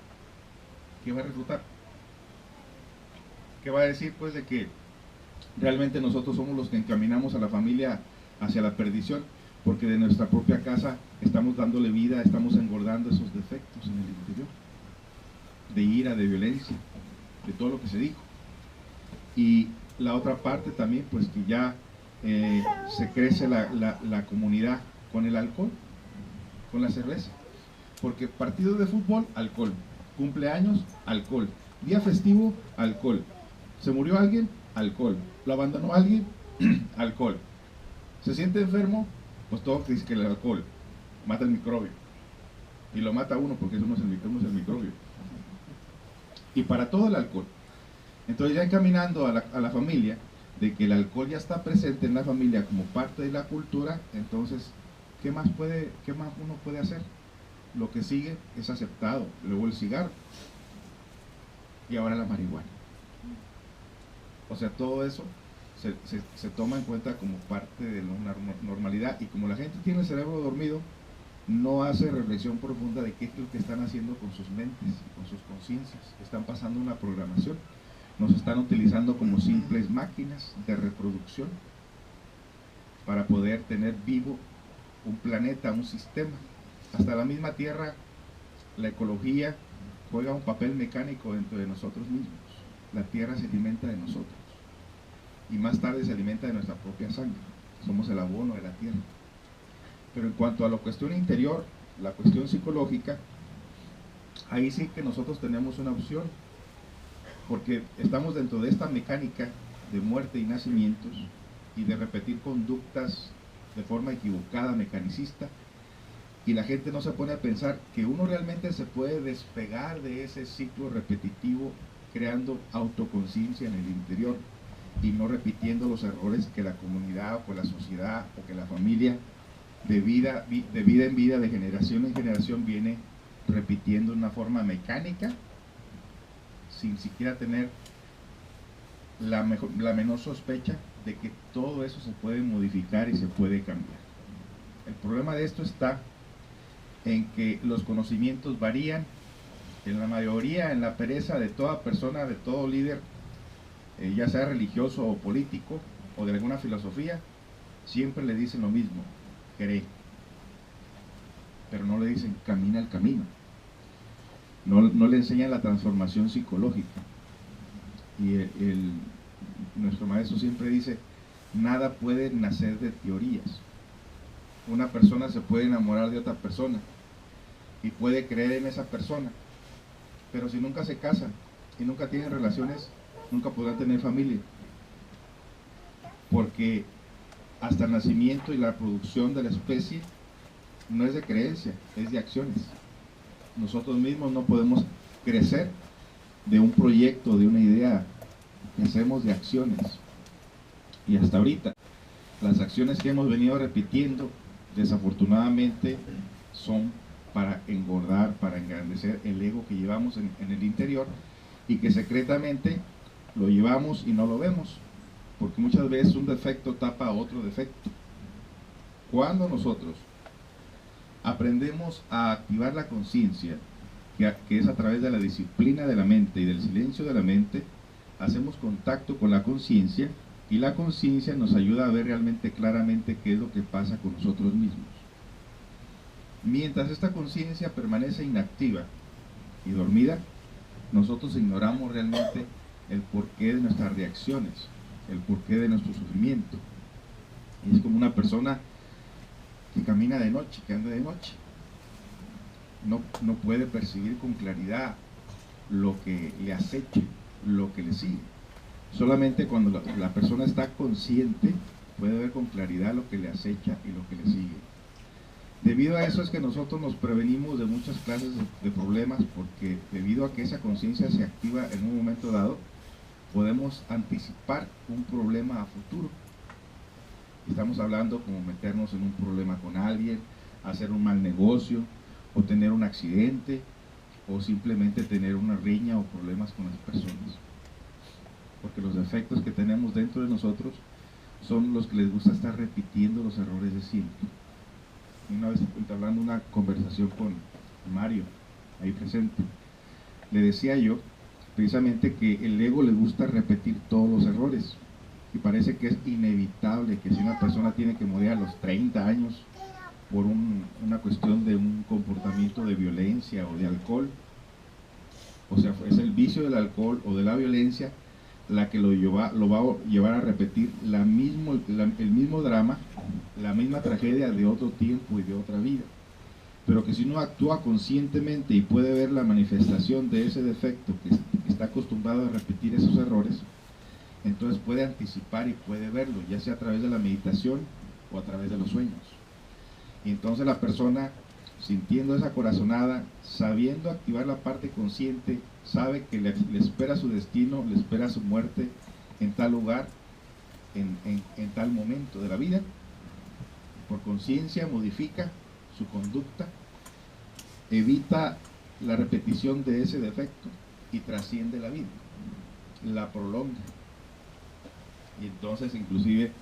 ¿qué va a refutar? ¿Qué va a decir? Pues de que realmente nosotros somos los que encaminamos a la familia hacia la perdición, porque de nuestra propia casa estamos dándole vida, estamos engordando esos defectos en el interior, de ira, de violencia, de todo lo que se dijo. Y la otra parte también, pues que ya se crece la comunidad con el alcohol, con la cerveza, porque partidos de fútbol, alcohol, cumpleaños, alcohol, día festivo, alcohol, se murió alguien, alcohol, lo abandonó alguien, alcohol, se siente enfermo, pues todo dice que el alcohol mata el microbio, y lo mata uno porque eso no es el microbio, y para todo el alcohol. Entonces ya encaminando a la familia, de que el alcohol ya está presente en la familia como parte de la cultura, entonces, ¿qué más uno puede hacer? Lo que sigue es aceptado, luego el cigarro, y ahora la marihuana. O sea, todo eso se toma en cuenta como parte de una normalidad, y como la gente tiene el cerebro dormido, no hace reflexión profunda de qué es lo que están haciendo con sus mentes, con sus conciencias. Están pasando una programación. Nos están utilizando como simples máquinas de reproducción para poder tener vivo un planeta, un sistema. Hasta la misma Tierra la ecología juega un papel mecánico dentro de nosotros mismos. La tierra se alimenta de nosotros y más tarde se alimenta de nuestra propia sangre. Somos el abono de la tierra. Pero en cuanto a la cuestión interior, la cuestión psicológica, ahí sí que nosotros tenemos una opción, porque estamos dentro de esta mecánica de muerte y nacimientos y de repetir conductas de forma equivocada, mecanicista, y la gente no se pone a pensar que uno realmente se puede despegar de ese ciclo repetitivo creando autoconciencia en el interior y no repitiendo los errores que la comunidad o que la sociedad o que la familia de vida en vida, de generación en generación viene repitiendo de una forma mecánica sin siquiera tener la menor sospecha de que todo eso se puede modificar y se puede cambiar. El problema de esto está en que los conocimientos varían, en la mayoría, en la pereza de toda persona, de todo líder, ya sea religioso o político o de alguna filosofía, siempre le dicen lo mismo: cree. Pero no le dicen camina el camino, no le enseñan la transformación psicológica. Y nuestro maestro siempre dice: nada puede nacer de teorías. Una persona se puede enamorar de otra persona y puede creer en esa persona, pero si nunca se casan y nunca tienen relaciones, nunca podrán tener familia, porque hasta el nacimiento y la producción de la especie no es de creencia, es de acciones. Nosotros mismos no podemos crecer de un proyecto, de una idea, hacemos de acciones. Y hasta ahorita, las acciones que hemos venido repitiendo, desafortunadamente, son para engordar, para engrandecer el ego que llevamos en el interior y que secretamente lo llevamos y no lo vemos, porque muchas veces un defecto tapa a otro defecto. Cuando nosotros aprendemos a activar la conciencia, que es a través de la disciplina de la mente y del silencio de la mente, hacemos contacto con la conciencia, y la conciencia nos ayuda a ver realmente claramente qué es lo que pasa con nosotros mismos. Mientras esta conciencia permanece inactiva y dormida, nosotros ignoramos realmente el porqué de nuestras reacciones, el porqué de nuestro sufrimiento. Y es como una persona que camina de noche, que anda de noche. No puede percibir con claridad lo que le acecha, lo que le sigue. Solamente cuando la persona está consciente puede ver con claridad lo que le acecha y lo que le sigue. Debido a eso es que nosotros nos prevenimos de muchas clases de problemas, porque debido a que esa conciencia se activa en un momento dado, podemos anticipar un problema a futuro. Estamos hablando como meternos en un problema con alguien, hacer un mal negocio, o tener un accidente, o simplemente tener una riña o problemas con las personas. Porque los defectos que tenemos dentro de nosotros son los que les gusta estar repitiendo los errores de siempre. Una vez hablando una conversación con Mario, ahí presente, le decía yo precisamente que el ego le gusta repetir todos los errores, y parece que es inevitable que si una persona tiene que morir a los 30 años por una cuestión de un comportamiento de violencia o de alcohol, o sea, es el vicio del alcohol o de la violencia la que lo va a llevar a repetir el mismo drama, la misma tragedia de otro tiempo y de otra vida. Pero que si uno actúa conscientemente y puede ver la manifestación de ese defecto, que está acostumbrado a repetir esos errores, entonces puede anticipar y puede verlo, ya sea a través de la meditación o a través de los sueños. Y entonces la persona, sintiendo esa corazonada, sabiendo activar la parte consciente, sabe que le espera su destino, le espera su muerte en tal lugar, en tal momento de la vida. Por conciencia modifica su conducta, evita la repetición de ese defecto y trasciende la vida, la prolonga. Y entonces inclusive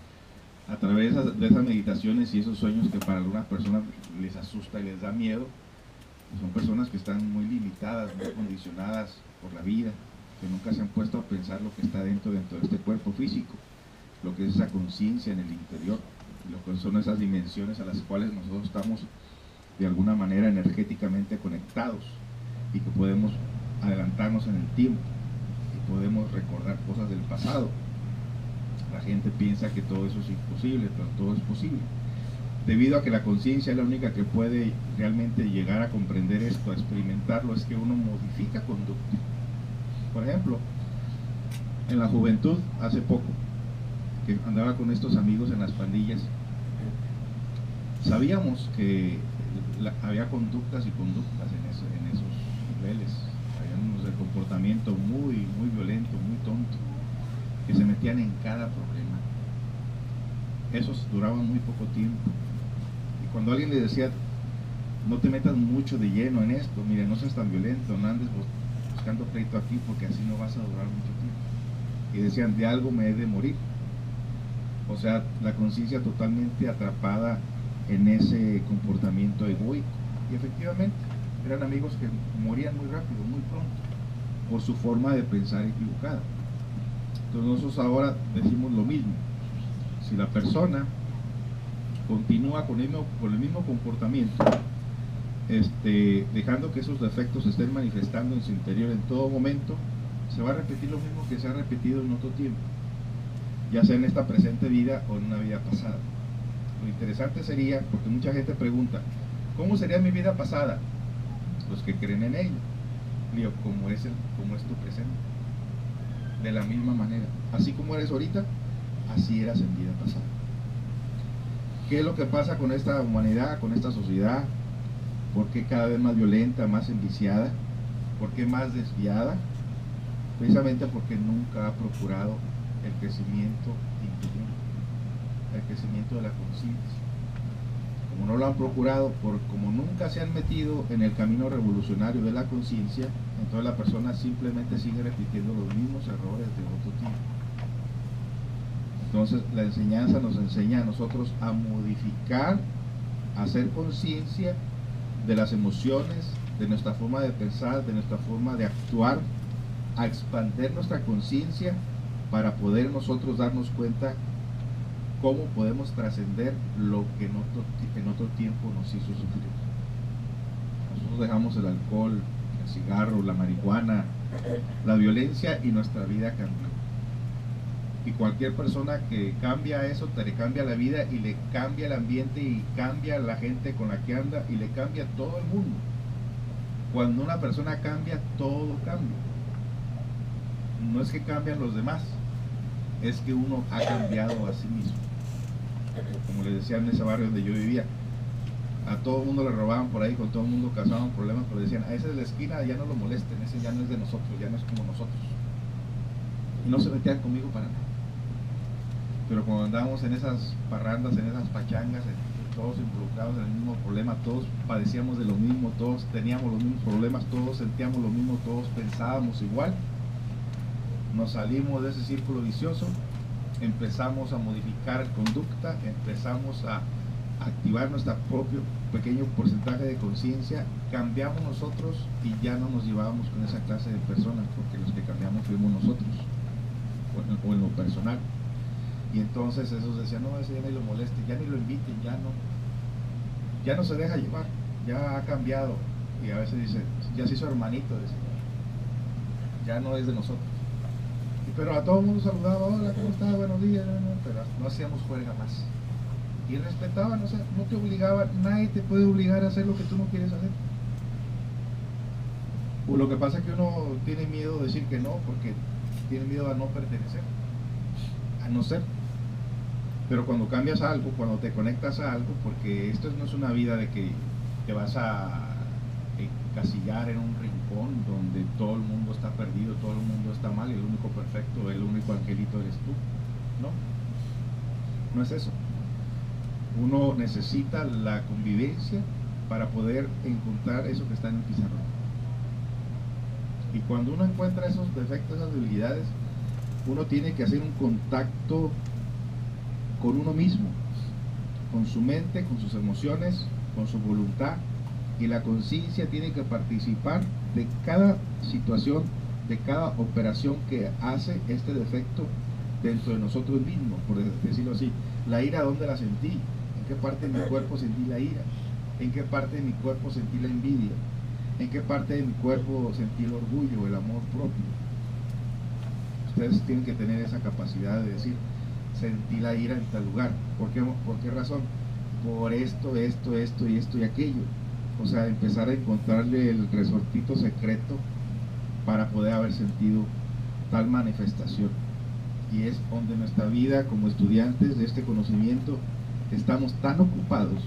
a través de esas meditaciones y esos sueños que para algunas personas les asusta y les da miedo, son personas que están muy limitadas, muy condicionadas por la vida, que nunca se han puesto a pensar lo que está dentro de este cuerpo físico, lo que es esa conciencia en el interior, lo que son esas dimensiones a las cuales nosotros estamos de alguna manera energéticamente conectados y que podemos adelantarnos en el tiempo y podemos recordar cosas del pasado. La gente piensa que todo eso es imposible, pero todo es posible. Debido a que la conciencia es la única que puede realmente llegar a comprender esto, a experimentarlo, es que uno modifica conducta. Por ejemplo, en la juventud, hace poco, que andaba con estos amigos en las pandillas, sabíamos que había conductas y conductas en esos niveles. Había unos de comportamiento muy violento, muy tonto, que se metían en cada problema. Esos duraban muy poco tiempo. Y cuando alguien le decía, no te metas mucho de lleno en esto, mire, no seas tan violento, no andes buscando pleito aquí porque así no vas a durar mucho tiempo. Y decían, de algo me he de morir. O sea, la conciencia totalmente atrapada en ese comportamiento egoico. Y efectivamente, eran amigos que morían muy rápido, muy pronto, por su forma de pensar equivocada. Entonces nosotros ahora decimos lo mismo. Si la persona continúa con el mismo comportamiento, dejando que esos defectos se estén manifestando en su interior en todo momento, se va a repetir lo mismo que se ha repetido en otro tiempo, ya sea en esta presente vida o en una vida pasada. Lo interesante sería, porque mucha gente pregunta, ¿cómo sería mi vida pasada? Los que creen en ella, digo, como es tu presente, de la misma manera, así como eres ahorita, así eras en vida pasada. ¿Qué es lo que pasa con esta humanidad, con esta sociedad? ¿Por qué cada vez más violenta, más enviciada? ¿Por qué más desviada? Precisamente porque nunca ha procurado el crecimiento interior, el crecimiento de la conciencia. Como no lo han procurado, como nunca se han metido en el camino revolucionario de la conciencia, entonces la persona simplemente sigue repitiendo los mismos errores de otro tipo. Entonces la enseñanza nos enseña a nosotros a modificar, a hacer conciencia de las emociones, de nuestra forma de pensar, de nuestra forma de actuar, a expandir nuestra conciencia para poder nosotros darnos cuenta cómo podemos trascender lo que en otro tiempo nos hizo sufrir. Nosotros dejamos el alcohol, el cigarro, la marihuana, la violencia y nuestra vida cambió. Y cualquier persona que cambia eso, te le cambia la vida y le cambia el ambiente y cambia la gente con la que anda y le cambia todo el mundo. Cuando una persona cambia, todo cambia. No es que cambian los demás, es que uno ha cambiado a sí mismo. Como les decía en ese barrio donde yo vivía, a todo el mundo le robaban por ahí, con todo el mundo causaban problemas, pero decían, a ese de la esquina ya no lo molesten, ese ya no es de nosotros, ya no es como nosotros. Y no se metían conmigo para nada. Pero cuando andábamos en esas parrandas, en esas pachangas, todos involucrados en el mismo problema, todos padecíamos de lo mismo, todos teníamos los mismos problemas, todos sentíamos lo mismo, todos pensábamos igual, nos salimos de ese círculo vicioso, empezamos a modificar conducta, empezamos a activar nuestro propio pequeño porcentaje de conciencia, cambiamos nosotros y ya no nos llevábamos con esa clase de personas, porque los que cambiamos fuimos nosotros, o en lo personal. Y entonces esos decían, no, ese ya ni lo moleste, ya ni lo inviten, ya no se deja llevar, ya ha cambiado. Y a veces dice, ya se hizo hermanito, decía, ya no es de nosotros. Pero a todo el mundo saludaba, hola, ¿cómo estás? Buenos días, pero no hacíamos juerga más. Y respetaban, o sea, no te obligaban, nadie te puede obligar a hacer lo que tú no quieres hacer. O lo que pasa es que uno tiene miedo de decir que no, porque tiene miedo a no pertenecer, a no ser. Pero cuando cambias algo, cuando te conectas a algo, porque esto no es una vida de que te vas a encasillar en un rincón donde todo el mundo está perdido, todo el mundo está mal y el único perfecto, el único angelito eres tú. No es eso. Uno necesita la convivencia para poder encontrar eso que está en el pizarrón. Y cuando uno encuentra esos defectos, esas debilidades, uno tiene que hacer un contacto con uno mismo, con su mente, con sus emociones, con su voluntad, y la conciencia tiene que participar de cada situación, de cada operación que hace este defecto dentro de nosotros mismos, por decirlo así. La ira, ¿dónde la sentí? ¿En qué parte de mi cuerpo sentí la ira? ¿En qué parte de mi cuerpo sentí la envidia? ¿En qué parte de mi cuerpo sentí el orgullo, el amor propio? Ustedes tienen que tener esa capacidad de decir, sentí la ira en tal lugar. ¿Por qué razón? Por esto y aquello. O sea, empezar a encontrarle el resortito secreto para poder haber sentido tal manifestación. Y es donde nuestra vida como estudiantes de este conocimiento estamos tan ocupados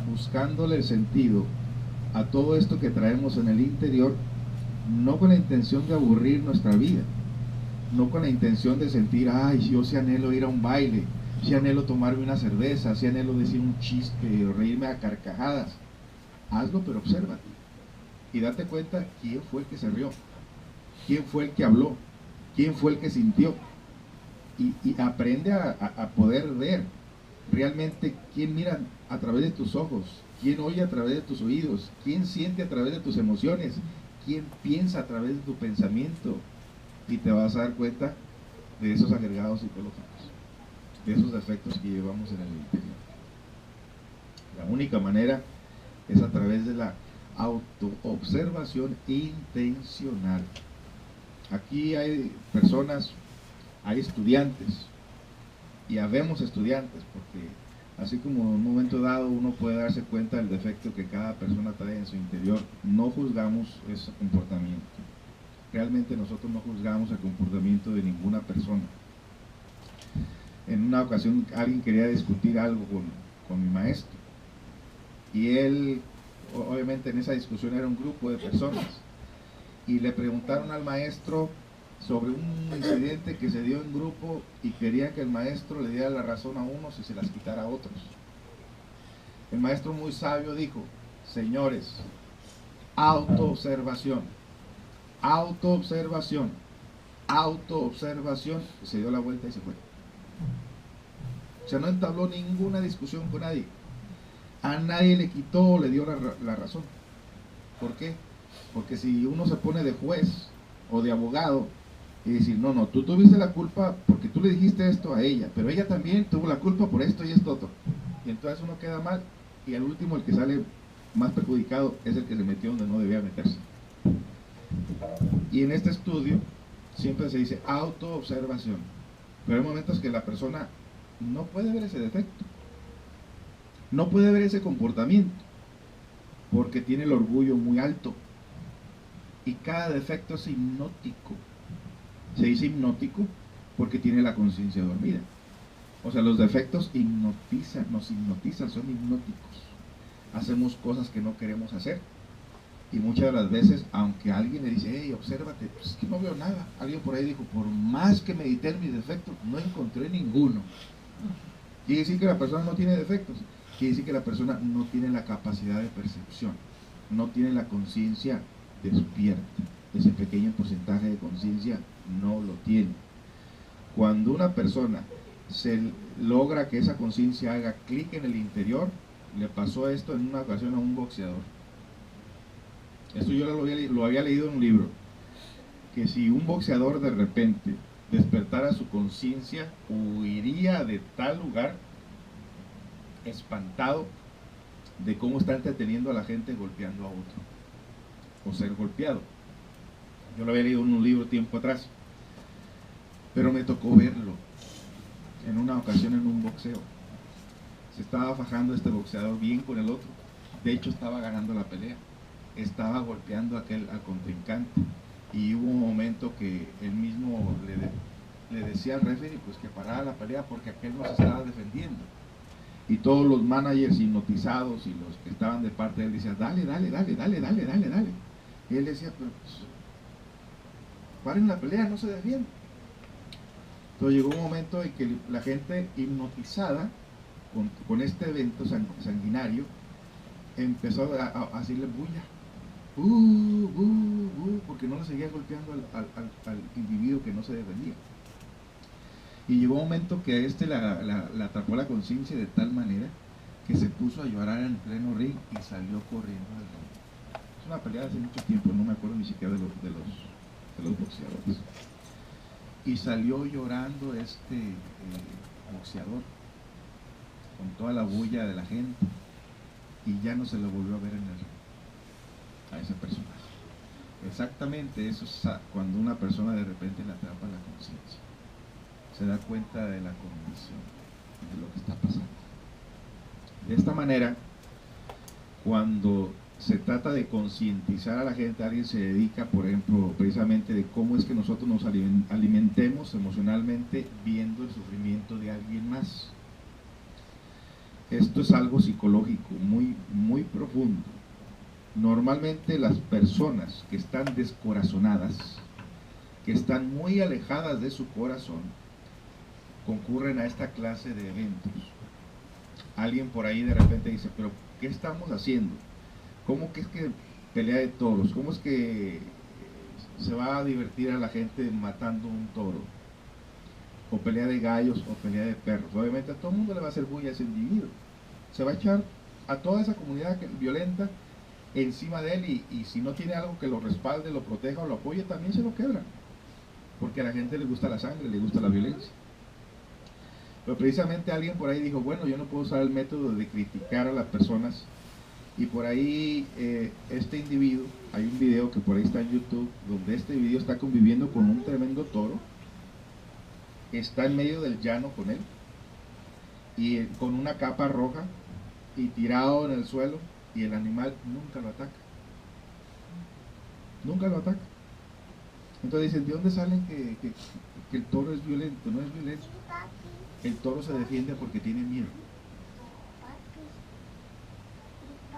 buscándole el sentido a todo esto que traemos en el interior, no con la intención de aburrir nuestra vida, no con la intención de sentir, ay, yo sí anhelo ir a un baile, sí anhelo tomarme una cerveza, sí anhelo decir un chiste o reírme a carcajadas. Hazlo, pero obsérvate y date cuenta quién fue el que se rió, quién fue el que habló, quién fue el que sintió, y aprende a poder ver realmente quién mira a través de tus ojos, quién oye a través de tus oídos, quién siente a través de tus emociones, quién piensa a través de tu pensamiento, y te vas a dar cuenta de esos agregados psicológicos, de esos defectos que llevamos en el interior. La única manera es a través de la autoobservación intencional. Aquí hay personas, hay estudiantes, y habemos estudiantes, porque así como en un momento dado uno puede darse cuenta del defecto que cada persona trae en su interior, no juzgamos ese comportamiento. Realmente nosotros no juzgamos el comportamiento de ninguna persona. En una ocasión alguien quería discutir algo con mi maestro, y él, obviamente en esa discusión era un grupo de personas, y le preguntaron al maestro sobre un incidente que se dio en grupo, y quería que el maestro le diera la razón a unos y se las quitara a otros. El maestro, muy sabio, dijo: señores, autoobservación, autoobservación, autoobservación. Se dio la vuelta y se fue. O sea, no entabló ninguna discusión con nadie, a nadie le quitó o le dio la razón. ¿Por qué? Porque si uno se pone de juez o de abogado y decir, no, tú tuviste la culpa porque tú le dijiste esto a ella, pero ella también tuvo la culpa por esto y esto otro, y entonces uno queda mal, y al último el que sale más perjudicado es el que se metió donde no debía meterse. Y en este estudio siempre se dice autoobservación, pero hay momentos que la persona no puede ver ese defecto, no puede ver ese comportamiento, porque tiene el orgullo muy alto, y cada defecto es hipnótico. Se dice hipnótico porque tiene la conciencia dormida. O sea, los defectos hipnotizan, nos hipnotizan, son hipnóticos. Hacemos cosas que no queremos hacer, y muchas de las veces, aunque alguien le dice, hey, obsérvate, pues es que no veo nada. Alguien por ahí dijo, por más que medité en mis defectos, no encontré ninguno. Quiere decir que la persona no tiene defectos, quiere decir que la persona no tiene la capacidad de percepción, no tiene la conciencia despierta. Ese pequeño porcentaje de conciencia no lo tiene. Cuando una persona se logra que esa conciencia haga clic en el interior, le pasó esto en una ocasión a un boxeador. Esto yo lo había leído en un libro, que si un boxeador de repente despertara su conciencia, huiría de tal lugar espantado de cómo está entreteniendo a la gente golpeando a otro, o ser golpeado. Yo lo había leído en un libro tiempo atrás, pero me tocó verlo en una ocasión en un boxeo. Se estaba fajando este boxeador bien con el otro, de hecho estaba ganando la pelea, estaba golpeando al contrincante, y hubo un momento que él mismo le decía al referee pues que parara la pelea porque aquel no se estaba defendiendo, y todos los managers hipnotizados y los que estaban de parte de él decían, dale, y él decía, pero pues, paren la pelea, no se defienden. Entonces llegó un momento en que la gente hipnotizada con este evento sanguinario empezó a decirle bulla, porque no le seguía golpeando al individuo que no se defendía. Y llegó un momento que a este la atrapó la conciencia de tal manera que se puso a llorar en pleno ring y salió corriendo del ring. Es una pelea de hace mucho tiempo, no me acuerdo ni siquiera de los boxeadores. Y salió llorando boxeador con toda la bulla de la gente. y ya no se le volvió a ver a ese personaje. Exactamente eso es cuando una persona de repente le atrapa la conciencia, se da cuenta de la condición, de lo que está pasando. De esta manera, cuando se trata de concientizar a la gente, alguien se dedica, por ejemplo, precisamente de cómo es que nosotros nos alimentemos emocionalmente viendo el sufrimiento de alguien más. Esto es algo psicológico muy, muy profundo. Normalmente las personas que están descorazonadas, que están muy alejadas de su corazón, concurren a esta clase de eventos. Alguien por ahí de repente dice, pero ¿qué estamos haciendo? ¿Cómo que es que pelea de toros? ¿Cómo es que se va a divertir a la gente matando un toro? O pelea de gallos o pelea de perros. Obviamente a todo el mundo le va a hacer bulla a ese individuo. Se va a echar a toda esa comunidad violenta encima de él y si no tiene algo que lo respalde, lo proteja o lo apoye, también se lo quebra. Porque a la gente le gusta la sangre, le gusta la violencia. Pero precisamente alguien por ahí dijo, bueno, yo no puedo usar el método de criticar a las personas. Y por ahí este individuo, hay un video que por ahí está en YouTube, donde este individuo está conviviendo con un tremendo toro, está en medio del llano con él, y con una capa roja, y tirado en el suelo, y el animal nunca lo ataca. Nunca lo ataca. Entonces dicen, ¿de dónde salen que el toro es violento? No es violento. El toro se defiende porque tiene miedo.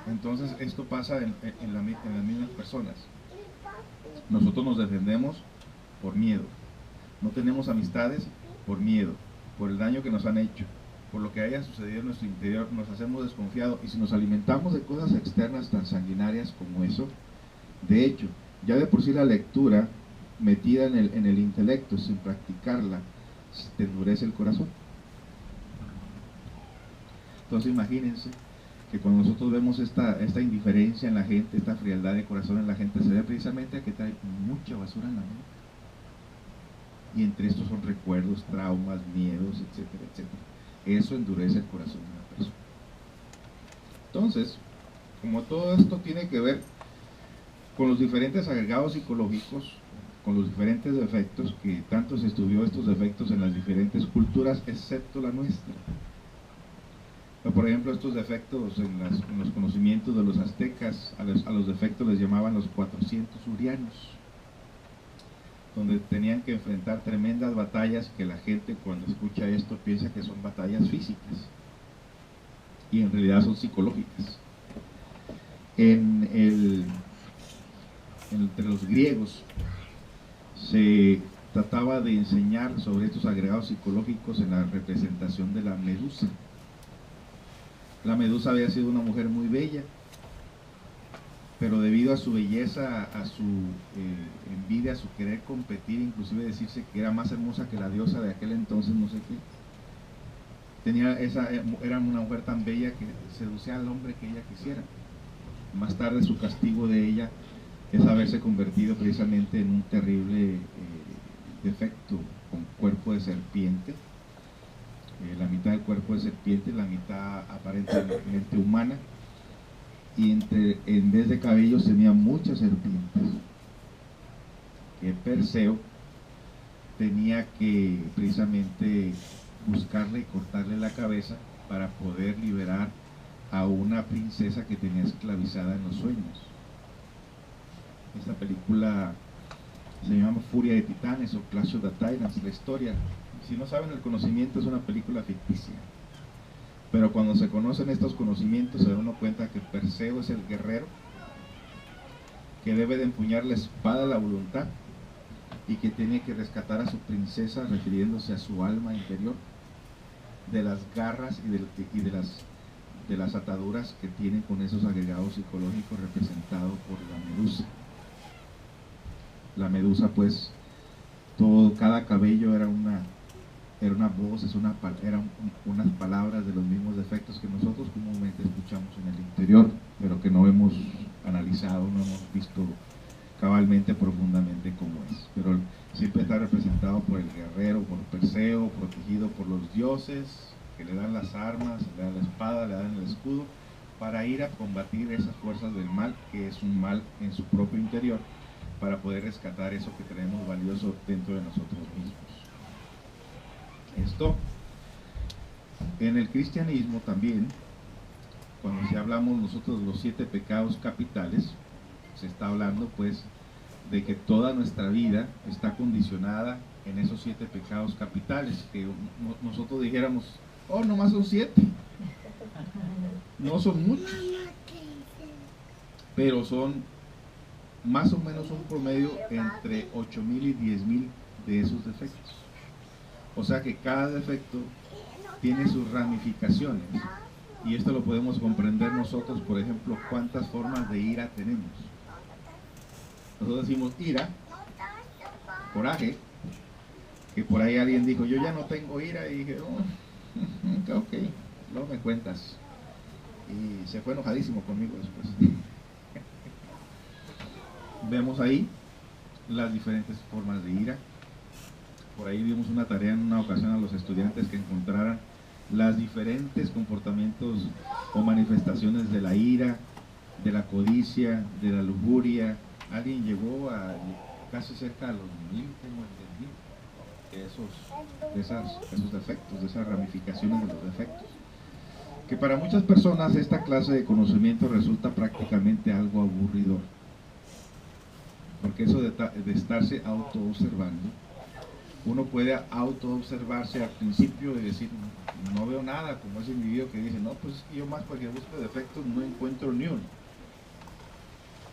Entonces esto pasa en las mismas personas. Nosotros nos defendemos por miedo. No tenemos amistades por miedo, por el daño que nos han hecho, por lo que haya sucedido en nuestro interior, nos hacemos desconfiados. Y si nos alimentamos de cosas externas tan sanguinarias como eso, de hecho, ya de por sí la lectura metida en el intelecto sin practicarla, te endurece el corazón. Entonces imagínense que cuando nosotros vemos esta indiferencia en la gente, esta frialdad de corazón en la gente, se ve precisamente a que trae mucha basura en la mente. Y entre estos son recuerdos, traumas, miedos, etcétera, etcétera. Eso endurece el corazón de una persona. Entonces, como todo esto tiene que ver con los diferentes agregados psicológicos, con los diferentes defectos, que tanto se estudió estos defectos en las diferentes culturas, excepto la nuestra. Por ejemplo, estos defectos en los conocimientos de los aztecas, a los defectos les llamaban los 400 urianos, donde tenían que enfrentar tremendas batallas que la gente cuando escucha esto piensa que son batallas físicas, y en realidad son psicológicas. Entre los griegos se trataba de enseñar sobre estos agregados psicológicos en la representación de la Medusa. La Medusa había sido una mujer muy bella, pero debido a su belleza, a su envidia, a su querer competir, inclusive decirse que era más hermosa que la diosa de aquel entonces, no sé qué, era una mujer tan bella que seducía al hombre que ella quisiera. Más tarde su castigo de ella es haberse convertido precisamente en un terrible defecto con cuerpo de serpiente. La mitad del cuerpo de serpiente, la mitad aparentemente humana, y en vez de cabellos tenía muchas serpientes, que Perseo tenía que precisamente buscarle y cortarle la cabeza para poder liberar a una princesa que tenía esclavizada en los sueños. Esta película se llama Furia de Titanes o Clash of the Titans. La historia, si no saben, el conocimiento es una película ficticia, pero cuando se conocen estos conocimientos se da uno cuenta que Perseo es el guerrero que debe de empuñar la espada de la voluntad y que tiene que rescatar a su princesa, refiriéndose a su alma interior, de las garras y de las ataduras que tiene con esos agregados psicológicos representados por la Medusa. La Medusa, pues, cada cabello era una voz, eran unas palabras de los mismos defectos que nosotros comúnmente escuchamos en el interior, pero que no hemos analizado, no hemos visto cabalmente, profundamente cómo es. Pero siempre está representado por el guerrero, por Perseo, protegido por los dioses, que le dan las armas, le dan la espada, le dan el escudo, para ir a combatir esas fuerzas del mal, que es un mal en su propio interior, para poder rescatar eso que tenemos valioso dentro de nosotros mismos. Esto, en el cristianismo también, cuando si hablamos nosotros de los 7 pecados capitales, se está hablando pues de que toda nuestra vida está condicionada en esos 7 pecados capitales, que nosotros dijéramos, oh, nomás son 7, no son muchos, pero son más o menos un promedio entre 8,000 y 10,000 de esos defectos. O sea que cada defecto tiene sus ramificaciones, y esto lo podemos comprender nosotros, por ejemplo, cuántas formas de ira tenemos. Nosotros decimos ira, coraje, que por ahí alguien dijo, yo ya no tengo ira, y dije, oh, ok, luego me cuentas. Y se fue enojadísimo conmigo después. Vemos ahí las diferentes formas de ira. Por ahí dimos una tarea en una ocasión a los estudiantes que encontraran las diferentes comportamientos o manifestaciones de la ira, de la codicia, de la lujuria. Alguien llegó a casi cerca de los 1,000, como de esos defectos, de esas ramificaciones de los defectos. Que para muchas personas esta clase de conocimiento resulta prácticamente algo aburridor. Porque eso de estarse auto-observando, uno puede auto-observarse al principio y decir, no veo nada, como ese individuo que dice, no, pues yo más porque busco defectos no encuentro ni uno.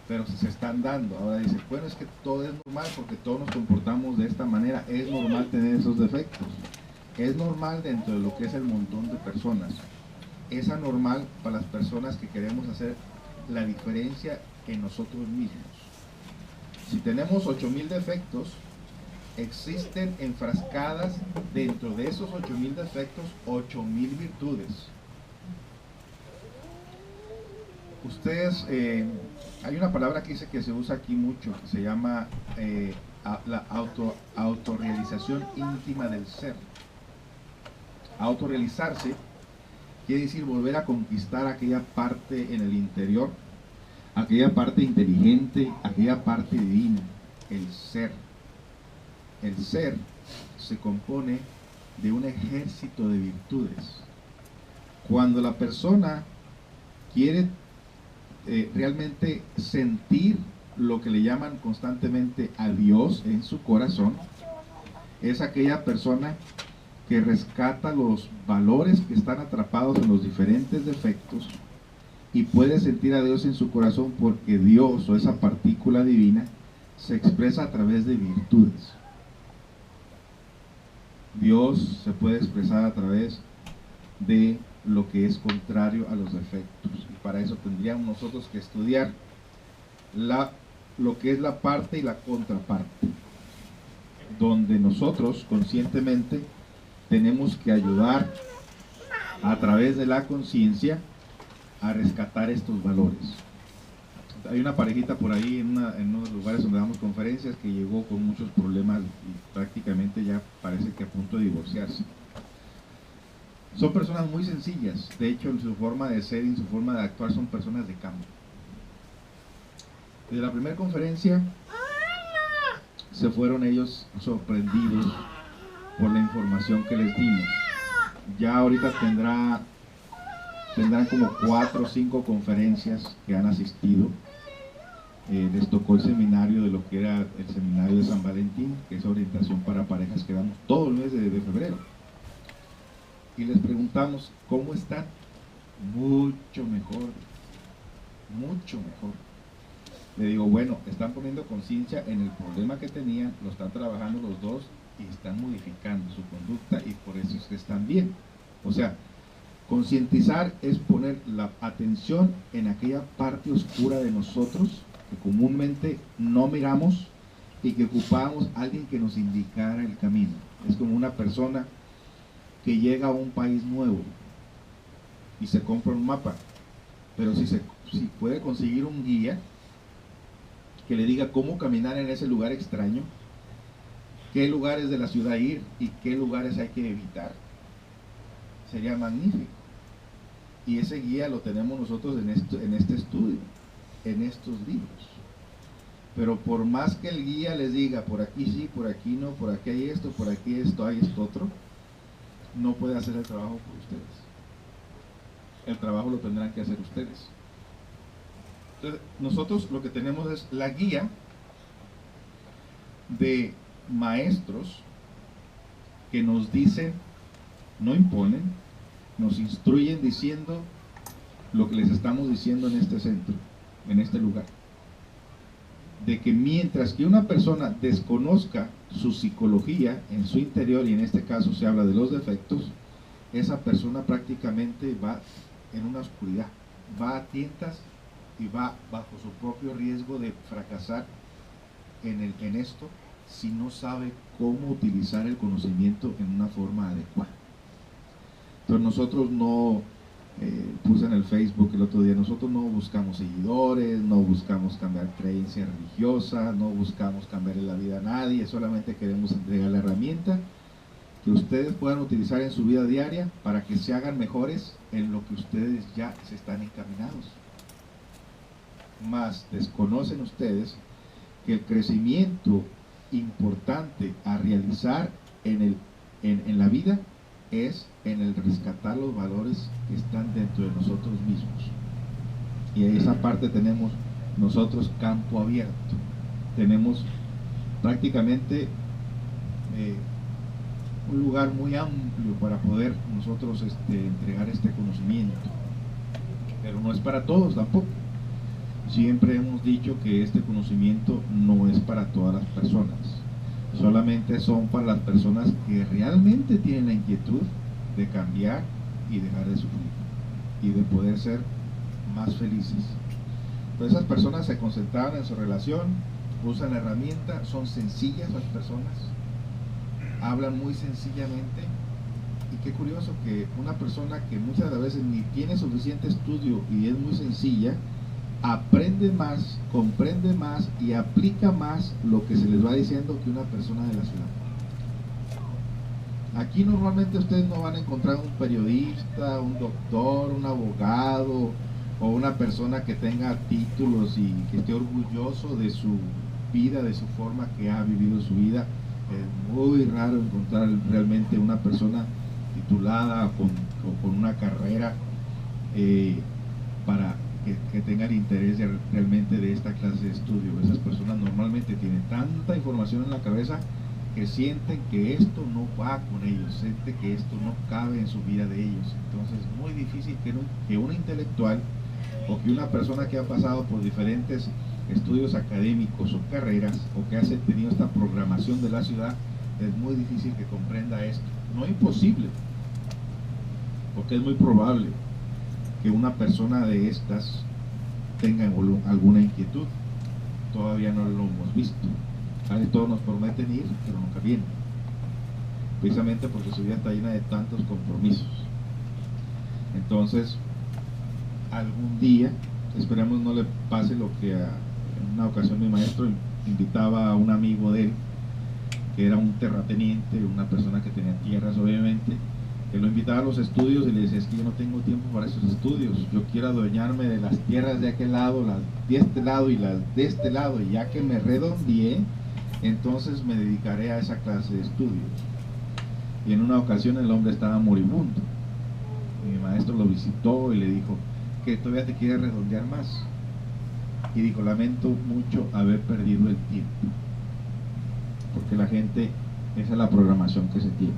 Pero se están dando. Ahora dice, bueno, es que todo es normal porque todos nos comportamos de esta manera, es normal tener esos defectos. Es normal dentro de lo que es el montón de personas. Es anormal para las personas que queremos hacer la diferencia en nosotros mismos. Si tenemos 8,000 defectos, existen enfrascadas dentro de esos 8,000 defectos 8,000 virtudes. Ustedes, hay una palabra que dice que se usa aquí mucho, que se llama la autorrealización íntima del ser. Autorrealizarse quiere decir volver a conquistar aquella parte en el interior, aquella parte inteligente, aquella parte divina, el ser. El ser se compone de un ejército de virtudes. Cuando la persona quiere realmente sentir lo que le llaman constantemente a Dios en su corazón, es aquella persona que rescata los valores que están atrapados en los diferentes defectos y puede sentir a Dios en su corazón, porque Dios, o esa partícula divina, se expresa a través de virtudes. Dios se puede expresar a través de lo que es contrario a los defectos, y para eso tendríamos nosotros que estudiar lo que es la parte y la contraparte, donde nosotros conscientemente tenemos que ayudar a través de la conciencia a rescatar estos valores. Hay una parejita por ahí en uno de los lugares donde damos conferencias que llegó con muchos problemas y prácticamente ya parece que a punto de divorciarse. Son personas muy sencillas, de hecho en su forma de ser y en su forma de actuar son personas de campo. Desde la primera conferencia se fueron ellos sorprendidos por la información que les dimos. Ya ahorita tendrán como 4 o 5 conferencias que han asistido. Les tocó el seminario de lo que era el seminario de San Valentín, que es orientación para parejas, que damos todo el mes de febrero. Y les preguntamos, ¿cómo están? Mucho mejor, mucho mejor. Le digo, bueno, están poniendo conciencia en el problema que tenían, lo están trabajando los dos y están modificando su conducta, y por eso es que están bien. O sea, concientizar es poner la atención en aquella parte oscura de nosotros que comúnmente no miramos y que ocupábamos a alguien que nos indicara el camino. Es como una persona que llega a un país nuevo y se compra un mapa, pero si puede conseguir un guía que le diga cómo caminar en ese lugar extraño, qué lugares de la ciudad ir y qué lugares hay que evitar, sería magnífico. Y ese guía lo tenemos nosotros en este estudio, en estos libros. Pero por más que el guía les diga, por aquí sí, por aquí no, por aquí hay esto, por aquí esto, hay esto otro, no puede hacer el trabajo por ustedes. El trabajo lo tendrán que hacer ustedes. Entonces, nosotros lo que tenemos es la guía de maestros que nos dicen, no imponen, nos instruyen diciendo lo que les estamos diciendo en este centro, en este lugar. De que mientras que una persona desconozca su psicología en su interior, y en este caso se habla de los defectos, esa persona prácticamente va en una oscuridad, va a tientas y va bajo su propio riesgo de fracasar en esto si no sabe cómo utilizar el conocimiento en una forma adecuada. Entonces nosotros no, puse en el Facebook el otro día, nosotros no buscamos seguidores, no buscamos cambiar creencia religiosa, no buscamos cambiarle la vida a nadie, solamente queremos entregar la herramienta que ustedes puedan utilizar en su vida diaria para que se hagan mejores en lo que ustedes ya se están encaminados. Más desconocen ustedes que el crecimiento importante a realizar en la vida es en el rescatar los valores que están dentro de nosotros mismos. Y en esa parte tenemos nosotros campo abierto. Tenemos prácticamente un lugar muy amplio para poder nosotros entregar este conocimiento. Pero no es para todos tampoco. Siempre hemos dicho que este conocimiento no es para todas las personas. Solamente son para las personas que realmente tienen la inquietud de cambiar y dejar de sufrir y de poder ser más felices. Entonces esas personas se concentraron en su relación, usan la herramienta, son sencillas las personas, hablan muy sencillamente. Y qué curioso que una persona que muchas veces ni tiene suficiente estudio y es muy sencilla, aprende más, comprende más y aplica más lo que se les va diciendo que una persona de la ciudad. Aquí normalmente ustedes no van a encontrar un periodista, un doctor, un abogado o una persona que tenga títulos y que esté orgulloso de su vida, de su forma que ha vivido su vida. Es muy raro encontrar realmente una persona titulada o con una carrera para que tengan interés realmente de esta clase de estudio. Esas personas normalmente tienen tanta información en la cabeza que sienten que esto no va con ellos, sienten que esto no cabe en su vida de ellos. Entonces es muy difícil que un intelectual o que una persona que ha pasado por diferentes estudios académicos o carreras o que ha tenido esta programación de la ciudad, es muy difícil que comprenda esto. No es imposible, porque es muy probable que una persona de estas tenga alguna inquietud. Todavía no lo hemos visto. Casi todos nos prometen ir, pero nunca vienen, precisamente porque su vida está llena de tantos compromisos. Entonces, algún día, esperemos no le pase lo que en una ocasión mi maestro invitaba a un amigo de él, que era un terrateniente, una persona que tenía tierras obviamente, que lo invitaba a los estudios y le decía: es que yo no tengo tiempo para esos estudios, yo quiero adueñarme de las tierras de aquel lado, las de este lado y las de este lado, y ya que me redondeé, entonces me dedicaré a esa clase de estudios. Y en una ocasión el hombre estaba moribundo, y mi maestro lo visitó y le dijo: que todavía te quieres redondear más. Y dijo: lamento mucho haber perdido el tiempo, porque la gente, esa es la programación que se tiene,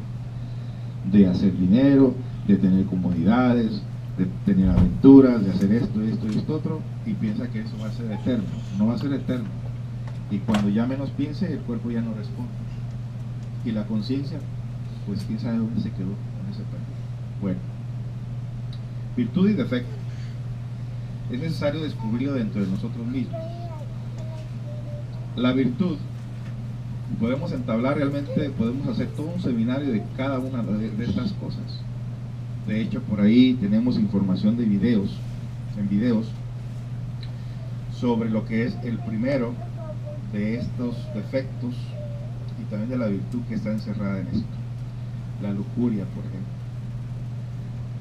de hacer dinero, de tener comodidades, de tener aventuras, de hacer esto, esto y esto otro, y piensa que eso va a ser eterno. No va a ser eterno, y cuando ya menos piense, el cuerpo ya no responde, y la conciencia, pues quién sabe dónde se quedó, dónde se perdió. Bueno, virtud y defecto es necesario descubrirlo dentro de nosotros mismos. La virtud, podemos entablar realmente, podemos hacer todo un seminario de cada una de estas cosas. De hecho, por ahí tenemos información de videos, sobre lo que es el primero de estos defectos y también de la virtud que está encerrada en esto. La lujuria, por ejemplo.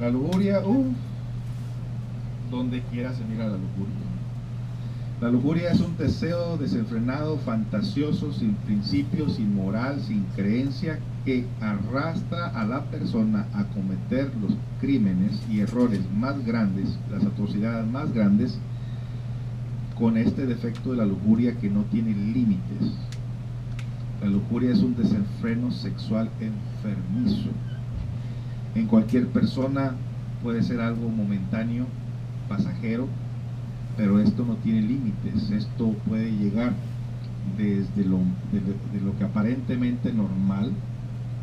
La lujuria, donde quiera se mira la lujuria. La lujuria es un deseo desenfrenado, fantasioso, sin principios, sin moral, sin creencia, que arrastra a la persona a cometer los crímenes y errores más grandes, las atrocidades más grandes, con este defecto de la lujuria que no tiene límites. La lujuria es un desenfreno sexual enfermizo. En cualquier persona puede ser algo momentáneo, pasajero, pero esto no tiene límites. Esto puede llegar desde de lo que aparentemente normal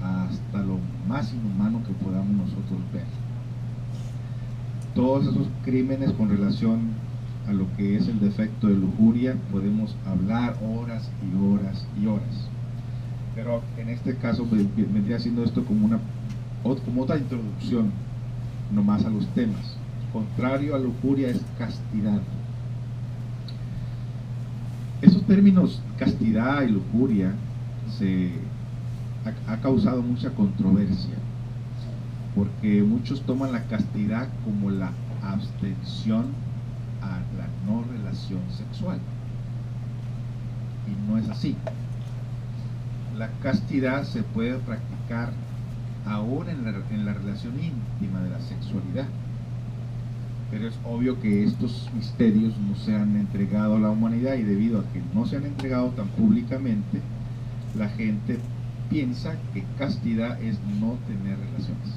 hasta lo más inhumano que podamos nosotros ver. Todos esos crímenes con relación a lo que es el defecto de lujuria podemos hablar horas y horas y horas, pero en este caso vendría siendo esto como otra introducción nomás a los temas. Contrario a lujuria es castidad. Esos términos castidad y lujuria ha causado mucha controversia, porque muchos toman la castidad como la abstención a la no relación sexual, y no es así. La castidad se puede practicar aún en la relación íntima de la sexualidad, pero es obvio que estos misterios no se han entregado a la humanidad, y debido a que no se han entregado tan públicamente, la gente piensa que castidad es no tener relaciones.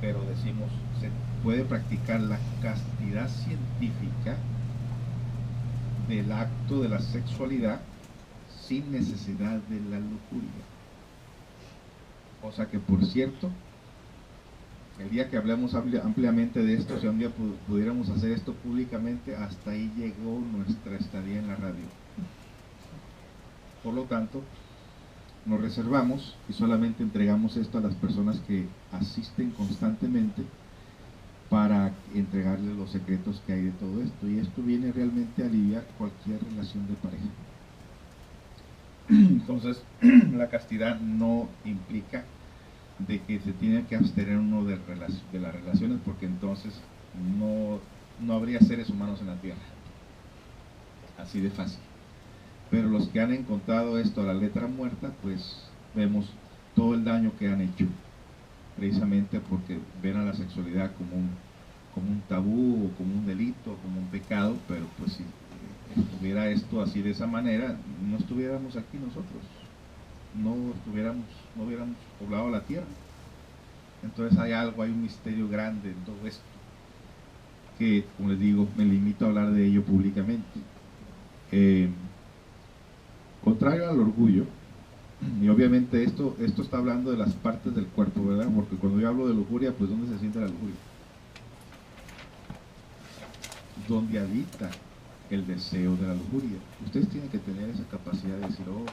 Pero decimos, se puede practicar la castidad científica del acto de la sexualidad sin necesidad de la lujuria. O sea que, por cierto, el día que hablemos ampliamente de esto, si un día pudiéramos hacer esto públicamente, hasta ahí llegó nuestra estadía en la radio. Por lo tanto, nos reservamos y solamente entregamos esto a las personas que asisten constantemente, para entregarles los secretos que hay de todo esto, y esto viene realmente a aliviar cualquier relación de pareja. Entonces, la castidad no implica de que se tiene que abstener uno de las relaciones, porque entonces no habría seres humanos en la tierra. Así de fácil. Pero los que han encontrado esto a la letra muerta, pues vemos todo el daño que han hecho, precisamente porque ven a la sexualidad como un tabú, o como un delito, como un pecado. Pero pues si estuviera esto así de esa manera, no estuviéramos aquí nosotros, no hubiéramos poblado la tierra. Entonces hay un misterio grande en todo esto, que, como les digo, me limito a hablar de ello públicamente. Contrario al orgullo, y obviamente esto está hablando de las partes del cuerpo, ¿verdad? Porque cuando yo hablo de lujuria, pues ¿dónde se siente la lujuria? Donde habita el deseo de la lujuria. Ustedes tienen que tener esa capacidad de decir, oh,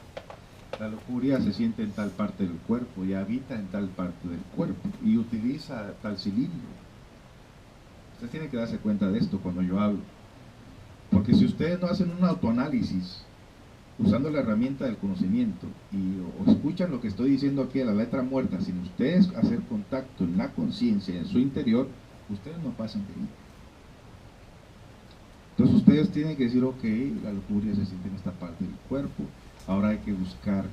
la lujuria se siente en tal parte del cuerpo y habita en tal parte del cuerpo y utiliza tal cilindro. Ustedes tienen que darse cuenta de esto cuando yo hablo, porque si ustedes no hacen un autoanálisis usando la herramienta del conocimiento o escuchan lo que estoy diciendo aquí a la letra muerta, sin ustedes hacer contacto en la conciencia, en su interior, ustedes no pasan de ahí. Entonces ustedes tienen que decir, ok, la lujuria se siente en esta parte del cuerpo, ahora hay que buscar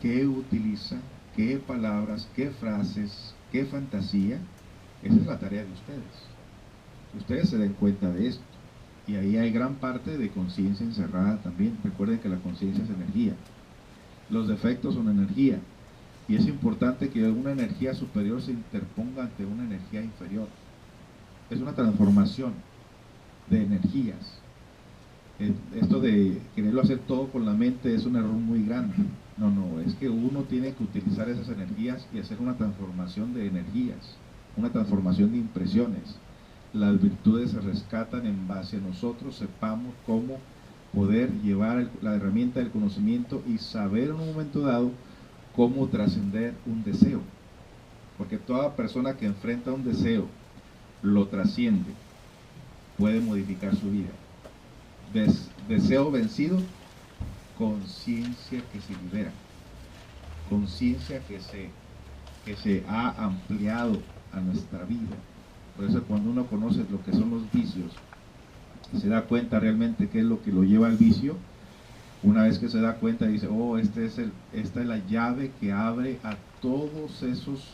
qué utiliza, qué palabras, qué frases, qué fantasía. Esa es la tarea de ustedes. Ustedes se den cuenta de esto. Y ahí hay gran parte de conciencia encerrada también. Recuerden que la conciencia es energía. Los defectos son energía. Y es importante que una energía superior se interponga ante una energía inferior. Es una transformación de energías. Esto de quererlo hacer todo con la mente es un error muy grande. No, es que uno tiene que utilizar esas energías y hacer una transformación de energías, una transformación de impresiones. Las virtudes se rescatan en base a nosotros sepamos cómo poder llevar la herramienta del conocimiento y saber en un momento dado cómo trascender un deseo, porque toda persona que enfrenta un deseo, lo trasciende, puede modificar su vida. Deseo vencido, conciencia que se libera, conciencia que se ha ampliado a nuestra vida. Por eso cuando uno conoce lo que son los vicios, se da cuenta realmente qué es lo que lo lleva al vicio. Una vez que se da cuenta dice, oh, esta es la llave que abre a todos esos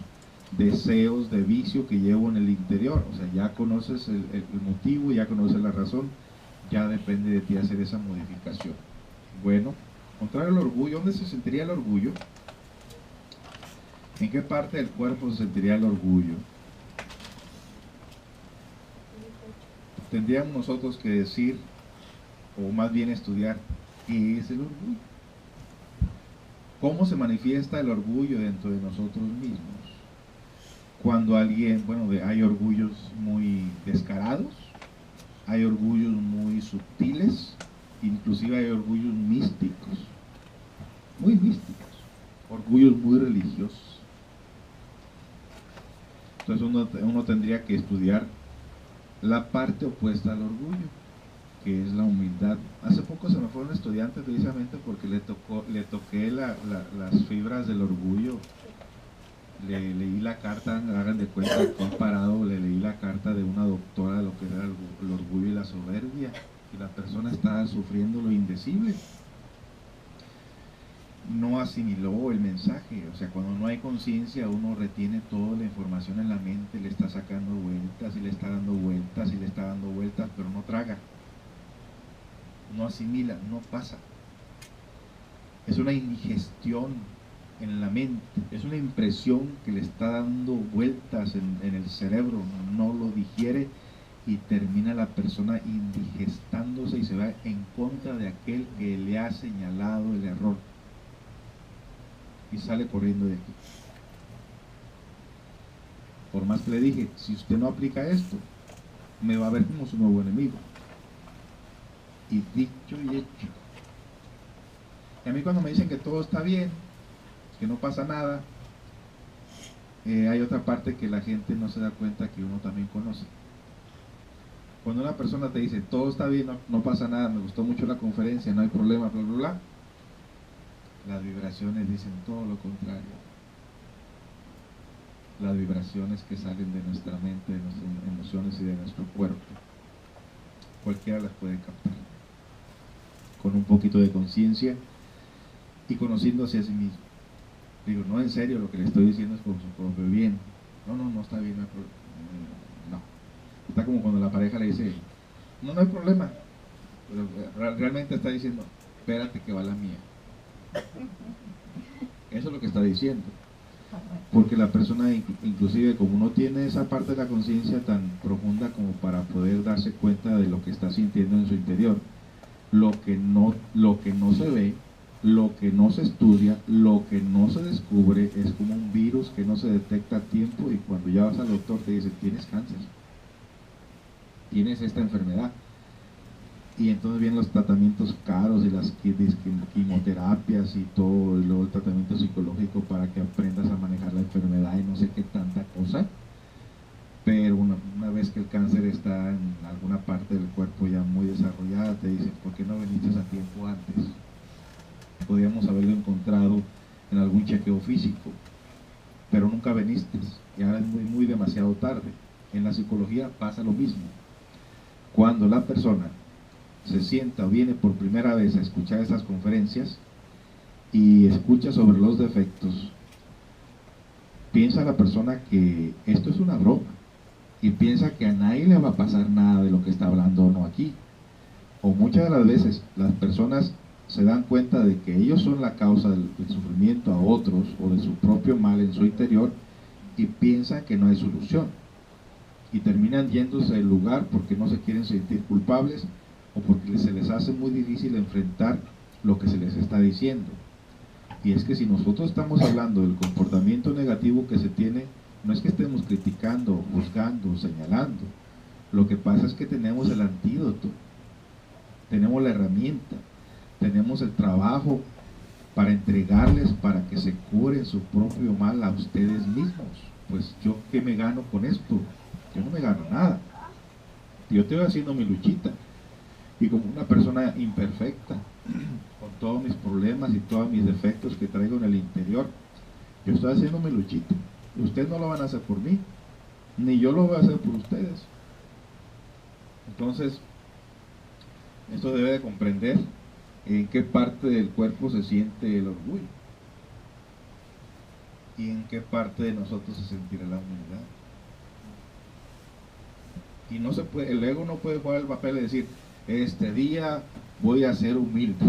deseos de vicio que llevo en el interior. O sea, ya conoces el motivo, ya conoces la razón, ya depende de ti hacer esa modificación. Bueno, contrario al orgullo, ¿dónde se sentiría el orgullo? ¿En qué parte del cuerpo se sentiría el orgullo? Tendríamos nosotros que decir, o más bien estudiar, ¿qué es el orgullo? ¿Cómo se manifiesta el orgullo dentro de nosotros mismos? Cuando alguien, bueno, hay orgullos muy descarados, hay orgullos muy sutiles, inclusive hay orgullos místicos, muy místicos, orgullos muy religiosos. Entonces uno tendría que estudiar la parte opuesta al orgullo, que es la humildad. Hace poco se me fue un estudiante precisamente porque le toqué las fibras del orgullo. Le leí la carta, hagan de cuenta, comparado, le leí la carta de una doctora de lo que era el orgullo y la soberbia, y la persona estaba sufriendo lo indecible. No asimiló el mensaje. O sea, cuando no hay conciencia, uno retiene toda la información en la mente, le está sacando vueltas y le está dando vueltas y le está dando vueltas, pero no traga, no asimila, no pasa. Es una indigestión en la mente, es una impresión que le está dando vueltas en el cerebro, no lo digiere y termina la persona indigestándose y se va en contra de aquel que le ha señalado el error y sale corriendo de aquí. Por más que le dije, si usted no aplica esto, me va a ver como su nuevo enemigo. Y dicho y hecho. Y a mí cuando me dicen que todo está bien, que no pasa nada, hay otra parte que la gente no se da cuenta que uno también conoce. Cuando una persona te dice, todo está bien, no pasa nada, me gustó mucho la conferencia, no hay problema, bla, bla, bla, las vibraciones dicen todo lo contrario. Las vibraciones que salen de nuestra mente, de nuestras emociones y de nuestro cuerpo, cualquiera las puede captar. Con un poquito de conciencia y conociéndose a sí mismo. Digo, no, en serio, lo que le estoy diciendo es por su propio bien. No está bien, no. Está como cuando la pareja le dice, no hay problema. Pero realmente está diciendo, espérate que va la mía. Eso es lo que está diciendo. Porque la persona, inclusive como no tiene esa parte de la conciencia tan profunda como para poder darse cuenta de lo que está sintiendo en su interior, lo que no se ve, lo que no se estudia, lo que no se descubre, es como un virus que no se detecta a tiempo, y cuando ya vas al doctor te dice, tienes cáncer, tienes esta enfermedad. Y entonces vienen los tratamientos caros y las quimioterapias y todo, y luego el tratamiento psicológico para que aprendas a manejar la enfermedad y no sé qué tanta cosa. Pero una vez que el cáncer está en alguna parte del cuerpo ya muy desarrollada, te dicen, ¿por qué no viniste a tiempo antes? Podríamos haberlo encontrado en algún chequeo físico, pero nunca viniste, y ahora es muy demasiado tarde. En la psicología pasa lo mismo. Cuando la persona se sienta o viene por primera vez a escuchar estas conferencias y escucha sobre los defectos, piensa la persona que esto es una broma y piensa que a nadie le va a pasar nada de lo que está hablando o no aquí. O muchas de las veces las personas se dan cuenta de que ellos son la causa del sufrimiento a otros o de su propio mal en su interior y piensan que no hay solución y terminan yéndose del lugar porque no se quieren sentir culpables o porque se les hace muy difícil enfrentar lo que se les está diciendo. Y es que si nosotros estamos hablando del comportamiento negativo que se tiene, no es que estemos criticando, juzgando, señalando. Lo que pasa es que tenemos el antídoto, tenemos la herramienta, tenemos el trabajo para entregarles para que se curen su propio mal a ustedes mismos. Pues yo, ¿qué me gano con esto? Yo no me gano nada. Yo estoy haciendo mi luchita. Y como una persona imperfecta, con todos mis problemas y todos mis defectos que traigo en el interior, yo estoy haciendo mi luchita. Ustedes no lo van a hacer por mí. ni yo lo voy a hacer por ustedes. Entonces, esto debe de comprender en qué parte del cuerpo se siente el orgullo y en qué parte de nosotros se sentirá la humildad. Y no se puede, el ego no puede jugar el papel de decir, este día voy a ser humilde.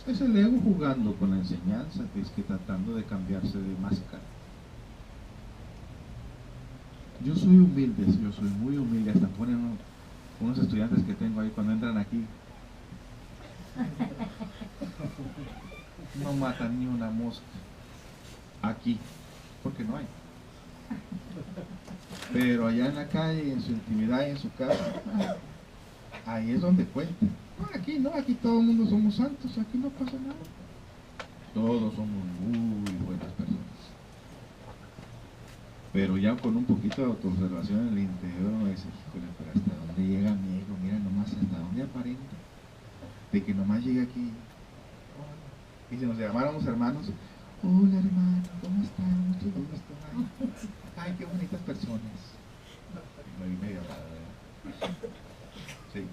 Es el ego jugando con la enseñanza, que es que tratando de cambiarse de máscara. Yo soy humilde, yo soy muy humilde. Hasta ponen unos estudiantes que tengo ahí cuando entran aquí. No matan ni una mosca aquí, porque no hay. Pero allá en la calle, en su intimidad y en su casa, ahí es donde cuenta. No, aquí todo el mundo somos santos, aquí no pasa nada. Todos somos muy buenas personas. Pero ya con un poquito de autoobservación en el interior uno dice, híjole, pero ¿hasta dónde llega mi ego? Mira nomás hasta dónde aparenta. De que nomás llegue aquí. Y si nos llamáramos hermanos, hola hermano, ¿cómo están? Mucho gusto. Ay, qué bonitas personas. Me vi medio raro, ¿verdad? Sí.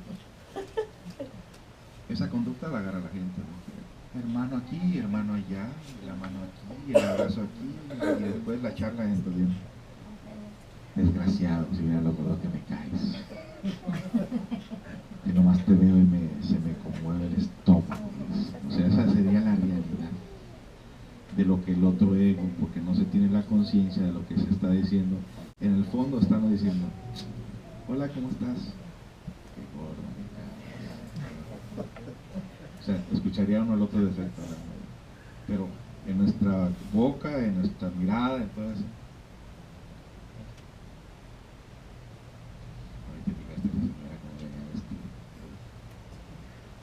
Esa conducta la agarra la gente, ¿no? Hermano aquí, hermano allá, la mano aquí, el abrazo aquí, y después la charla en esto bien. Desgraciado, si mira lo que me caes. Que nomás te veo y se me conmueve el estómago. O sea, esa sería la realidad de lo que el otro ego, porque no se tiene la conciencia de lo que se está diciendo. En el fondo estamos diciendo, hola, ¿cómo estás? Qué gordo me caes. O sea, escucharía uno el otro defecto, ¿verdad? Pero en nuestra boca, en nuestra mirada, en todo eso.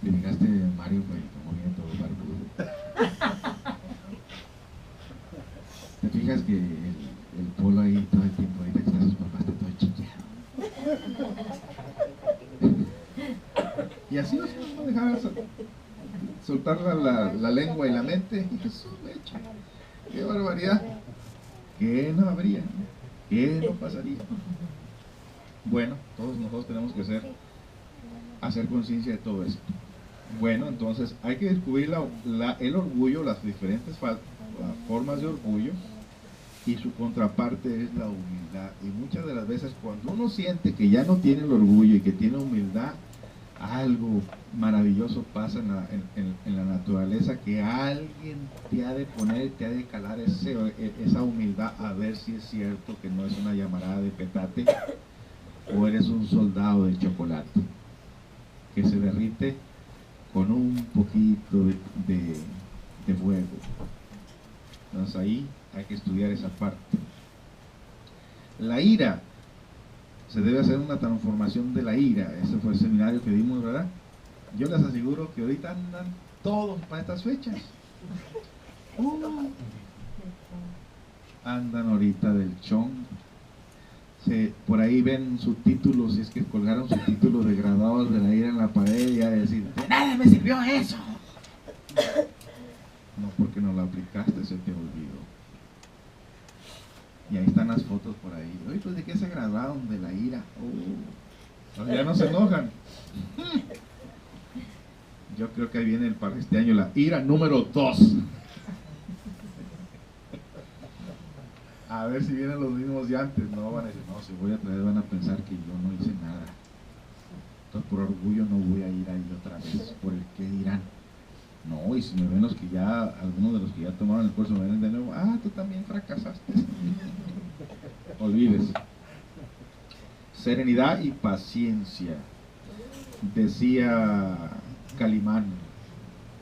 Te fijaste Mario, pues, como viene todo barbudo. Te fijas que el polo ahí todo el tiempo, ahorita que está sus papás, está todo chillado. Y así nos vamos a dejar soltar la lengua y la mente. Y Jesús, echa. ¡Qué barbaridad! ¿Qué no habría? ¿Qué no pasaría? Bueno, todos nosotros tenemos que hacer conciencia de todo esto. Bueno, entonces hay que descubrir el orgullo, las diferentes formas de orgullo, y su contraparte es la humildad. Y muchas de las veces cuando uno siente que ya no tiene el orgullo y que tiene humildad, algo maravilloso pasa en la naturaleza, que alguien te ha de poner, te ha de calar esa humildad, a ver si es cierto que no es una llamarada de petate o eres un soldado de chocolate que se derrite con un poquito de fuego. Entonces ahí hay que estudiar esa parte. La ira, se debe hacer una transformación de la ira. Ese fue el seminario que dimos, ¿verdad? Yo les aseguro que ahorita andan todos para estas fechas. Andan ahorita del chongo. Por ahí ven subtítulos, si es que colgaron subtítulos de graduados de la ira en la pared, y a decir, de nada me sirvió eso. No, porque no lo aplicaste, se te olvidó. Y ahí están las fotos por ahí. Oye, pues ¿de qué se graduaron? De la ira. Ya no se enojan. Yo creo que ahí viene para este año la ira número 2. A ver si vienen los mismos de antes. No van a decir, no, si voy a traer van a pensar que yo no hice nada. Entonces por orgullo no voy a ir ahí otra vez, por el que dirán. No, y si me ven algunos de los que ya tomaron el curso me ven de nuevo, tú también fracasaste. Olvides. Serenidad y paciencia. Decía Calimán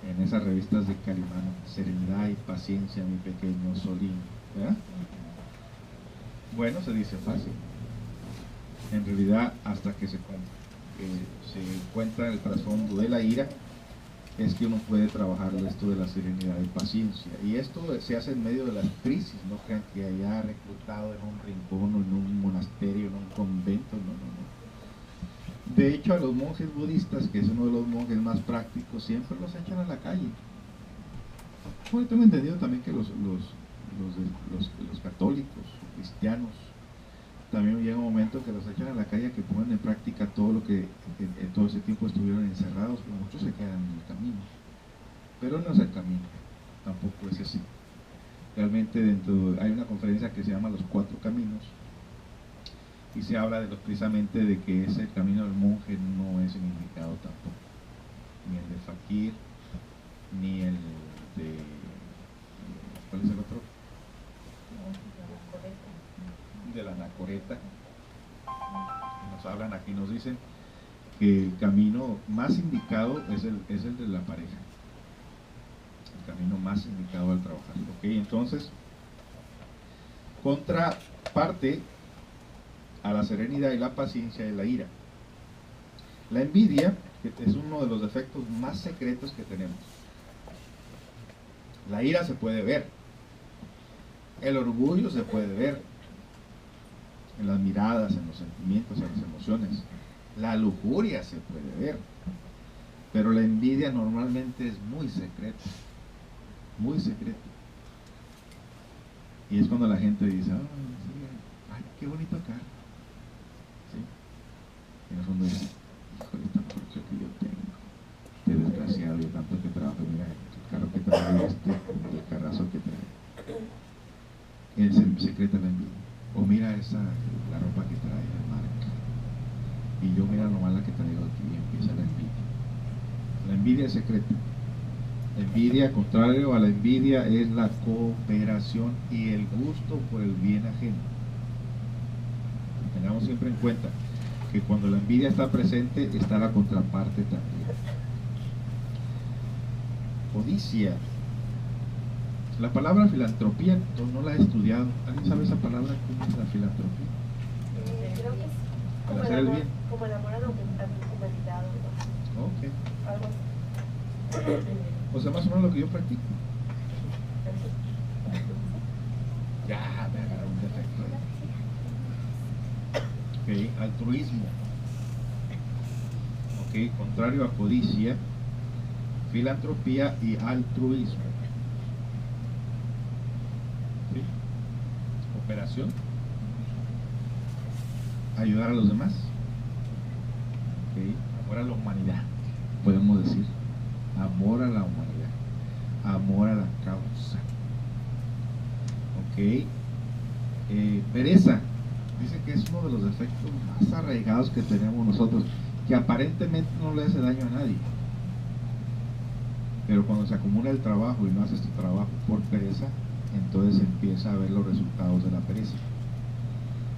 en esas revistas de Calimán, serenidad y paciencia, mi pequeño Solín. ¿Verdad? Bueno, se dice fácil. En realidad, hasta que se encuentra el trasfondo de la ira, es que uno puede trabajar esto de la serenidad y paciencia. Y esto se hace en medio de las crisis. No crean que haya reclutado en un rincón o en un monasterio, en un convento. No. De hecho, a los monjes budistas, que es uno de los monjes más prácticos, siempre los echan a la calle. Bueno, tengo entendido también que los católicos, cristianos. También llega un momento que los echan a la calle, que pongan en práctica todo lo que en todo ese tiempo estuvieron encerrados, pero muchos se quedan en el camino. Pero no es el camino, tampoco es así. Realmente hay una conferencia que se llama Los Cuatro Caminos, y se habla precisamente de que ese camino del monje no es el indicado tampoco, ni el de fakir, ni el de... ¿cuál es el otro? De la anacoreta. Nos hablan aquí, nos dicen que el camino más indicado es el de la pareja, el camino más indicado al trabajar. Ok, entonces, contraparte a la serenidad y la paciencia y la ira. La envidia, que es uno de los defectos más secretos que tenemos. La ira se puede ver, el orgullo se puede ver en las miradas, en los sentimientos, en las emociones. La lujuria se puede ver, pero la envidia normalmente es muy secreta, muy secreta. Y es cuando la gente dice, ay, qué bonito carro. ¿Sí? Y en el fondo dice, híjole, esta Porsche que yo tengo, qué desgraciado, yo tanto que trabajo, mira el carro que trae el carrazo que trae. Es el secreto de la envidia. O mira la ropa que trae, la marca. Y yo mira lo mala que traigo aquí, y empieza la envidia. La envidia es secreta. La envidia, contrario a la envidia, es la cooperación y el gusto por el bien ajeno. Tengamos siempre en cuenta que cuando la envidia está presente, está la contraparte también. Codicia. La palabra filantropía no la he estudiado. ¿Alguien sabe esa palabra? ¿Cómo es la filantropía? Creo que es Para hacer el bien. como el amor a la humanidad, ¿no? Ok. Algo así. O sea, más o menos lo que yo practico. Ya, me agarró un defecto ahí. Ok, altruismo. Ok, contrario a codicia, filantropía y altruismo. ¿Sí? Cooperación. Ayudar a los demás. Ok, amor a la humanidad, podemos decir. Amor a la humanidad, amor a la causa. Ok, pereza. Dice que es uno de los defectos más arraigados que tenemos nosotros, que aparentemente no le hace daño a nadie, pero cuando se acumula el trabajo y no haces tu trabajo por pereza, entonces empieza a ver los resultados de la pereza.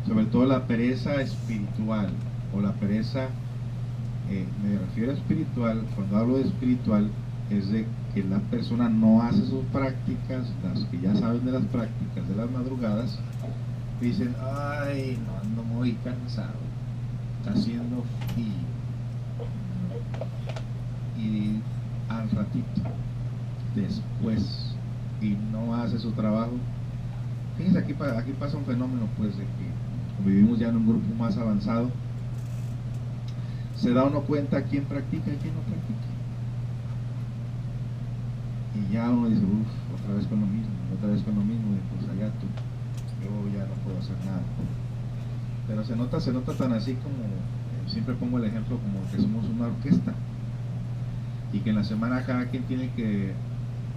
Sobre todo la pereza espiritual, o la pereza, me refiero a espiritual. Cuando hablo de espiritual, es de que la persona no hace sus prácticas, las que ya saben de las prácticas de las madrugadas, dicen, ay, no, ando muy cansado, está haciendo frío, y al ratito, después, y no hace su trabajo. Fíjense, aquí pasa un fenómeno, pues, de que como vivimos ya en un grupo más avanzado, se da uno cuenta quién practica y quién no practica. Y ya uno dice, uff, otra vez con lo mismo, y pues allá tú, yo ya no puedo hacer nada. Pero se nota tan así como, siempre pongo el ejemplo como que somos una orquesta, y que en la semana cada quien tiene que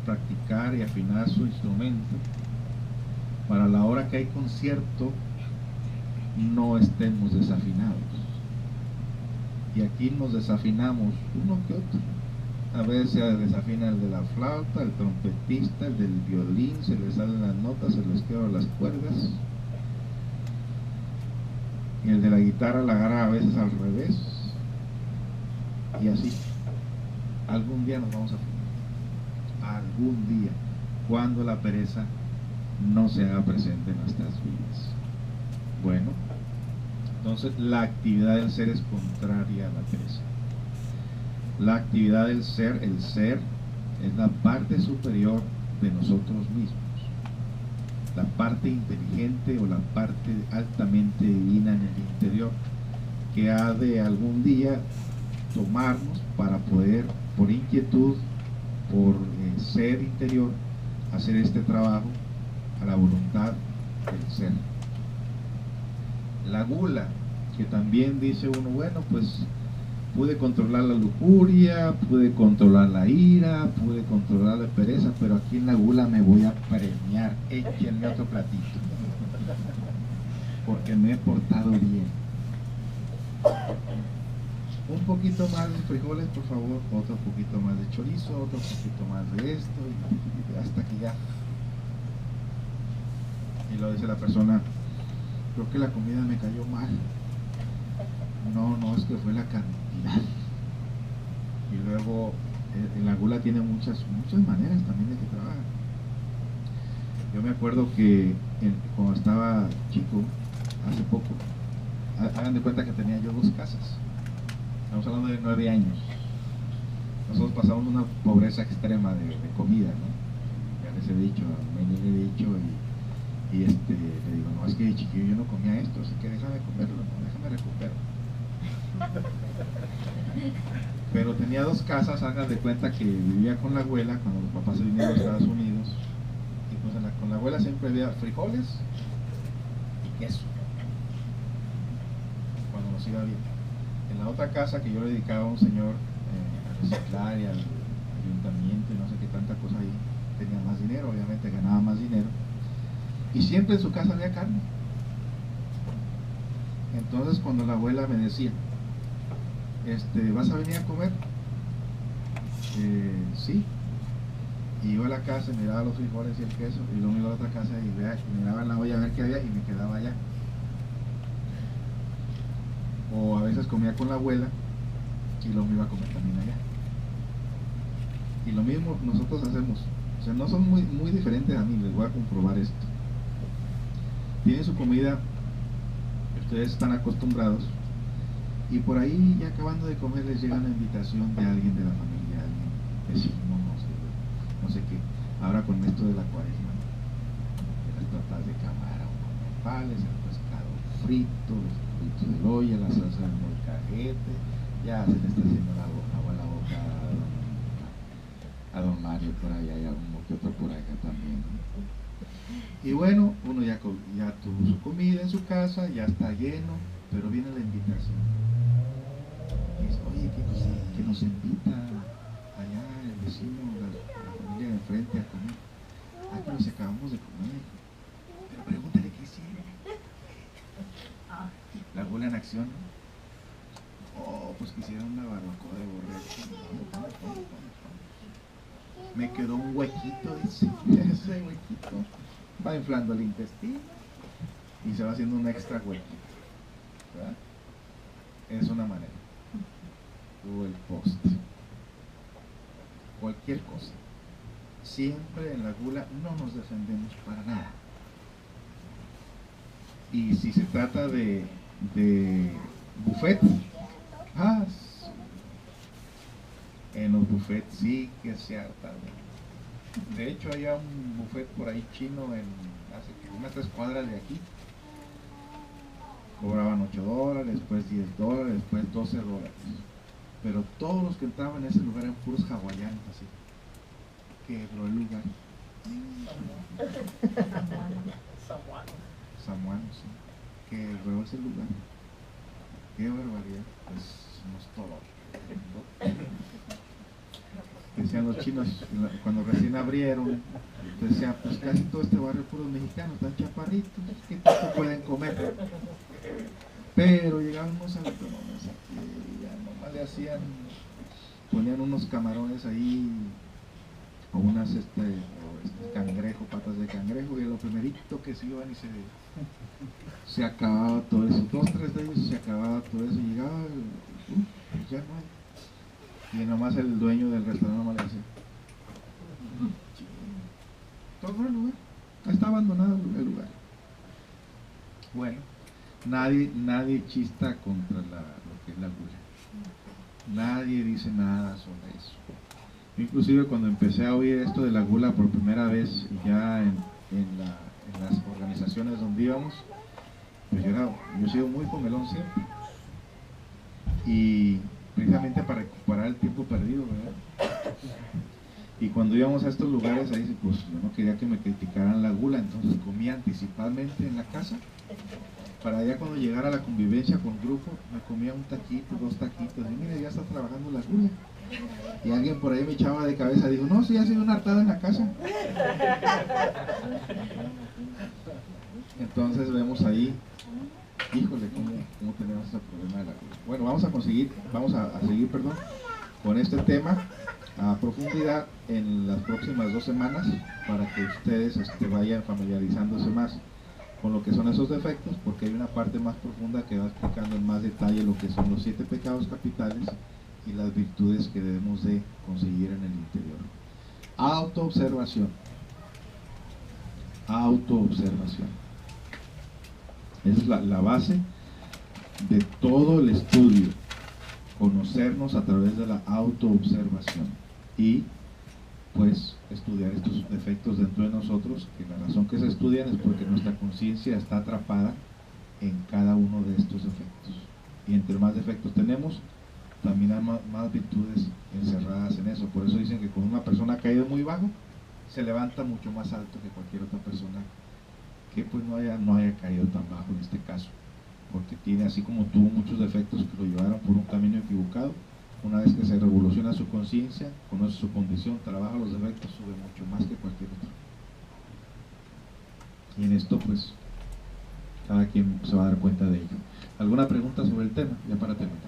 practicar y afinar su instrumento, para la hora que hay concierto, no estemos desafinados. Y aquí nos desafinamos uno que otro. A veces se desafina el de la flauta, el trompetista, el del violín, se les salen las notas, se les quedan las cuerdas. Y el de la guitarra la agarra a veces al revés. Y así. Algún día nos vamos a afinar. Algún día. Cuando la pereza no se haga presente en nuestras vidas. Bueno. Entonces, la actividad del ser es contraria a la pereza. La actividad del ser, el ser, es la parte superior de nosotros mismos. La parte inteligente o la parte altamente divina en el interior, que ha de algún día tomarnos para poder, por inquietud, por ser interior, hacer este trabajo a la voluntad hacer. La gula, que también dice uno, bueno, pues pude controlar la lujuria, pude controlar la ira, pude controlar la pereza, pero aquí en la gula me voy a premiar, échenme otro platito, porque me he portado bien. Un poquito más de frijoles, por favor, otro poquito más de chorizo, otro poquito más de esto, y hasta que ya. Y lo dice la persona, creo que la comida me cayó mal. No, es que fue la cantidad. Y luego, la gula tiene muchas maneras también de que trabaja. Yo me acuerdo que cuando estaba chico, hace poco, hagan de cuenta que tenía yo 2 casas. Estamos hablando de 9 años. Nosotros pasamos una pobreza extrema de comida, ¿no? Ya les he dicho, me he dicho, y le digo, no, es que de chiquillo yo no comía esto, así que déjame comerlo, no, déjame recuperar. Pero tenía 2 casas, hagan de cuenta que vivía con la abuela cuando los papás se vinieron a Estados Unidos, y pues con la abuela siempre había frijoles y queso cuando nos iba bien. En la otra casa que yo le dedicaba a un señor a reciclar y al ayuntamiento y no sé qué tanta cosa ahí, tenía más dinero, obviamente ganaba más dinero, y siempre en su casa había carne. Entonces cuando la abuela me decía, ¿vas a venir a comer? Sí. Y iba a la casa, miraba los frijoles y el queso, y luego iba a la otra casa y miraba en la olla a ver qué había y me quedaba allá. O a veces comía con la abuela y luego me iba a comer también allá. Y lo mismo nosotros hacemos. O sea, no son muy diferentes a mí, les voy a comprobar esto. Tienen su comida, ustedes están acostumbrados, y por ahí ya acabando de comer les llega una invitación de alguien de la familia, alguien vecino, no sé qué. Ahora con esto de la cuaresma, de las tortas de camarón con nopales, el pescado frito, los fritos de olla, la salsa de molcajete, ya se le está haciendo agua a la boca a don Mario por allá, y a un que otro por acá también, ¿no? Y bueno, uno ya tuvo su comida en su casa, ya está lleno, pero viene la invitación. Y dice, oye, que nos invita allá el vecino, la familia de enfrente a comer. Ah, pero si acabamos de comer. Pero pregúntale qué hicieron. La gula en acción, ¿no? Oh, pues que hicieron una barbacoa de borrego. Me quedó un huequito, dice. Ese huequito va inflando el intestino y se va haciendo un extra huequito, ¿verdad? Es una manera. O el postre, cualquier cosa. Siempre en la gula no nos defendemos para nada. Y si se trata de buffet, en los buffets sí que se harta. De hecho, hay un buffet por ahí chino hace unas 3 cuadras de aquí. Cobraban $8, después $10, después $12. Pero todos los que entraban en ese lugar eran puros hawaianos, así. Quebró el lugar. Samuanos, sí. Quebró ese lugar. Qué barbaridad. Pues somos todos. Decían los chinos cuando recién abrieron, decían, pues casi todo este barrio puros mexicanos, están chaparritos, ¿qué tanto pueden comer? Pero llegaban unos saltones aquí, ya nomás le hacían, ponían unos camarones ahí, o unas cangrejo, patas de cangrejo, y lo primerito que se iban y se acababa todo eso, 2, 3 de ellos se acababa todo eso, y llegaba, ya no hay. Y nomás el dueño del restaurante nomás le decía, todo el lugar, está abandonado el lugar. Bueno, nadie chista contra lo que es la gula. Nadie dice nada sobre eso. Inclusive cuando empecé a oír esto de la gula por primera vez, ya en las organizaciones donde íbamos, pues yo he sido muy comelón siempre. Y precisamente para recuperar el tiempo perdido, ¿verdad? Y cuando íbamos a estos lugares, ahí pues yo no quería que me criticaran la gula, entonces comía anticipadamente en la casa, para allá cuando llegara la convivencia con grupo, me comía un taquito, 2 taquitos, y mira, ya está trabajando la gula. Y alguien por ahí me echaba de cabeza, dijo, no, sí, ha sido una hartada en la casa. Entonces vemos ahí, híjole, cómo tenemos ese problema de la gula. Bueno, vamos a seguir, perdón, con este tema a profundidad en las próximas 2 semanas para que ustedes vayan familiarizándose más con lo que son esos defectos, porque hay una parte más profunda que va explicando en más detalle lo que son los 7 pecados capitales y las virtudes que debemos de conseguir en el interior. Autoobservación. Autoobservación. Esa es la base de todo el estudio, conocernos a través de la autoobservación y pues estudiar estos defectos dentro de nosotros, que la razón que se estudian es porque nuestra conciencia está atrapada en cada uno de estos defectos, y entre más defectos tenemos, también hay más virtudes encerradas en eso. Por eso dicen que cuando una persona ha caído muy bajo, se levanta mucho más alto que cualquier otra persona que pues no haya caído tan bajo en este caso, porque tiene, así como tuvo muchos defectos que lo llevaron por un camino equivocado, una vez que se revoluciona su conciencia, conoce su condición, trabaja los defectos, sube mucho más que cualquier otro. Y en esto pues cada quien se va a dar cuenta de ello. ¿Alguna pregunta sobre el tema? Ya para terminar.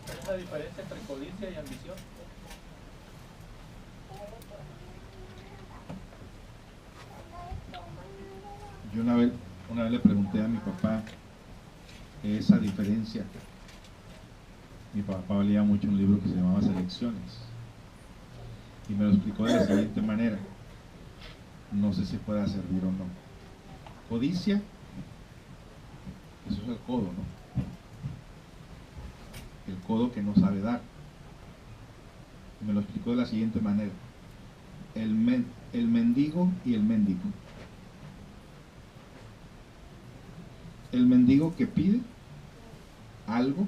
¿Cuál es la diferencia entre codicia y ambición? Yo una vez le pregunté a mi papá esa diferencia. Mi papá leía mucho un libro que se llamaba Selecciones y me lo explicó de la siguiente manera. No sé si pueda servir o no. Codicia, eso es el codo, ¿no? El codo que no sabe dar. Me lo explicó de la siguiente manera. El mendigo y el mendigo. El mendigo que pide algo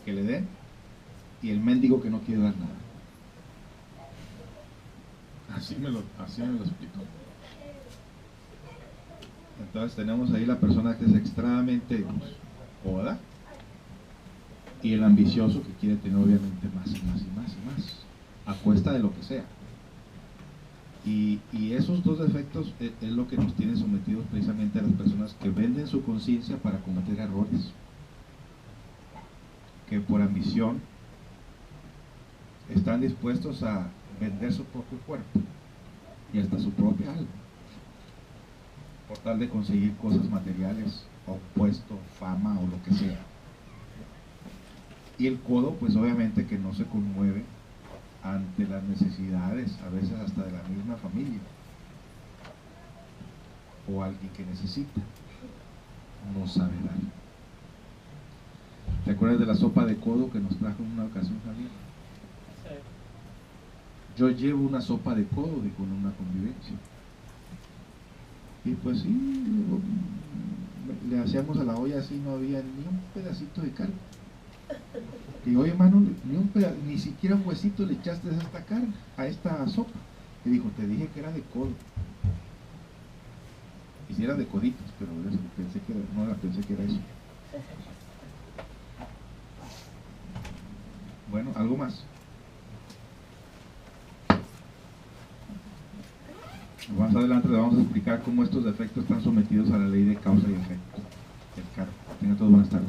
que le den, y el mendigo que no quiere dar nada. Así me lo explicó. Entonces tenemos ahí la persona que es extremadamente coda, y el ambicioso que quiere tener obviamente más y más y más y más, a cuesta de lo que sea. Y esos dos defectos es lo que nos tiene sometidos precisamente a las personas que venden su conciencia para cometer errores, que por ambición están dispuestos a vender su propio cuerpo y hasta su propia alma por tal de conseguir cosas materiales, o puesto, fama o lo que sea. Y el codo pues obviamente que no se conmueve ante las necesidades, a veces hasta de la misma familia o alguien que necesita, no sabe dar. ¿Te acuerdas de la sopa de codo que nos trajo en una ocasión, Javier? Sí. Yo llevo una sopa de codo con una convivencia, y pues sí, le hacíamos a la olla así, no había ni un pedacito de carne. Y oye, hermano, ni siquiera un huesito le echaste a esta carne, a esta sopa. Y dijo, te dije que era de codo. Y si era de coditos, pero yo pensé que era eso. Bueno, ¿algo más? Más adelante le vamos a explicar cómo estos defectos están sometidos a la ley de causa y efecto, el karma. Tengan todos buenas tardes.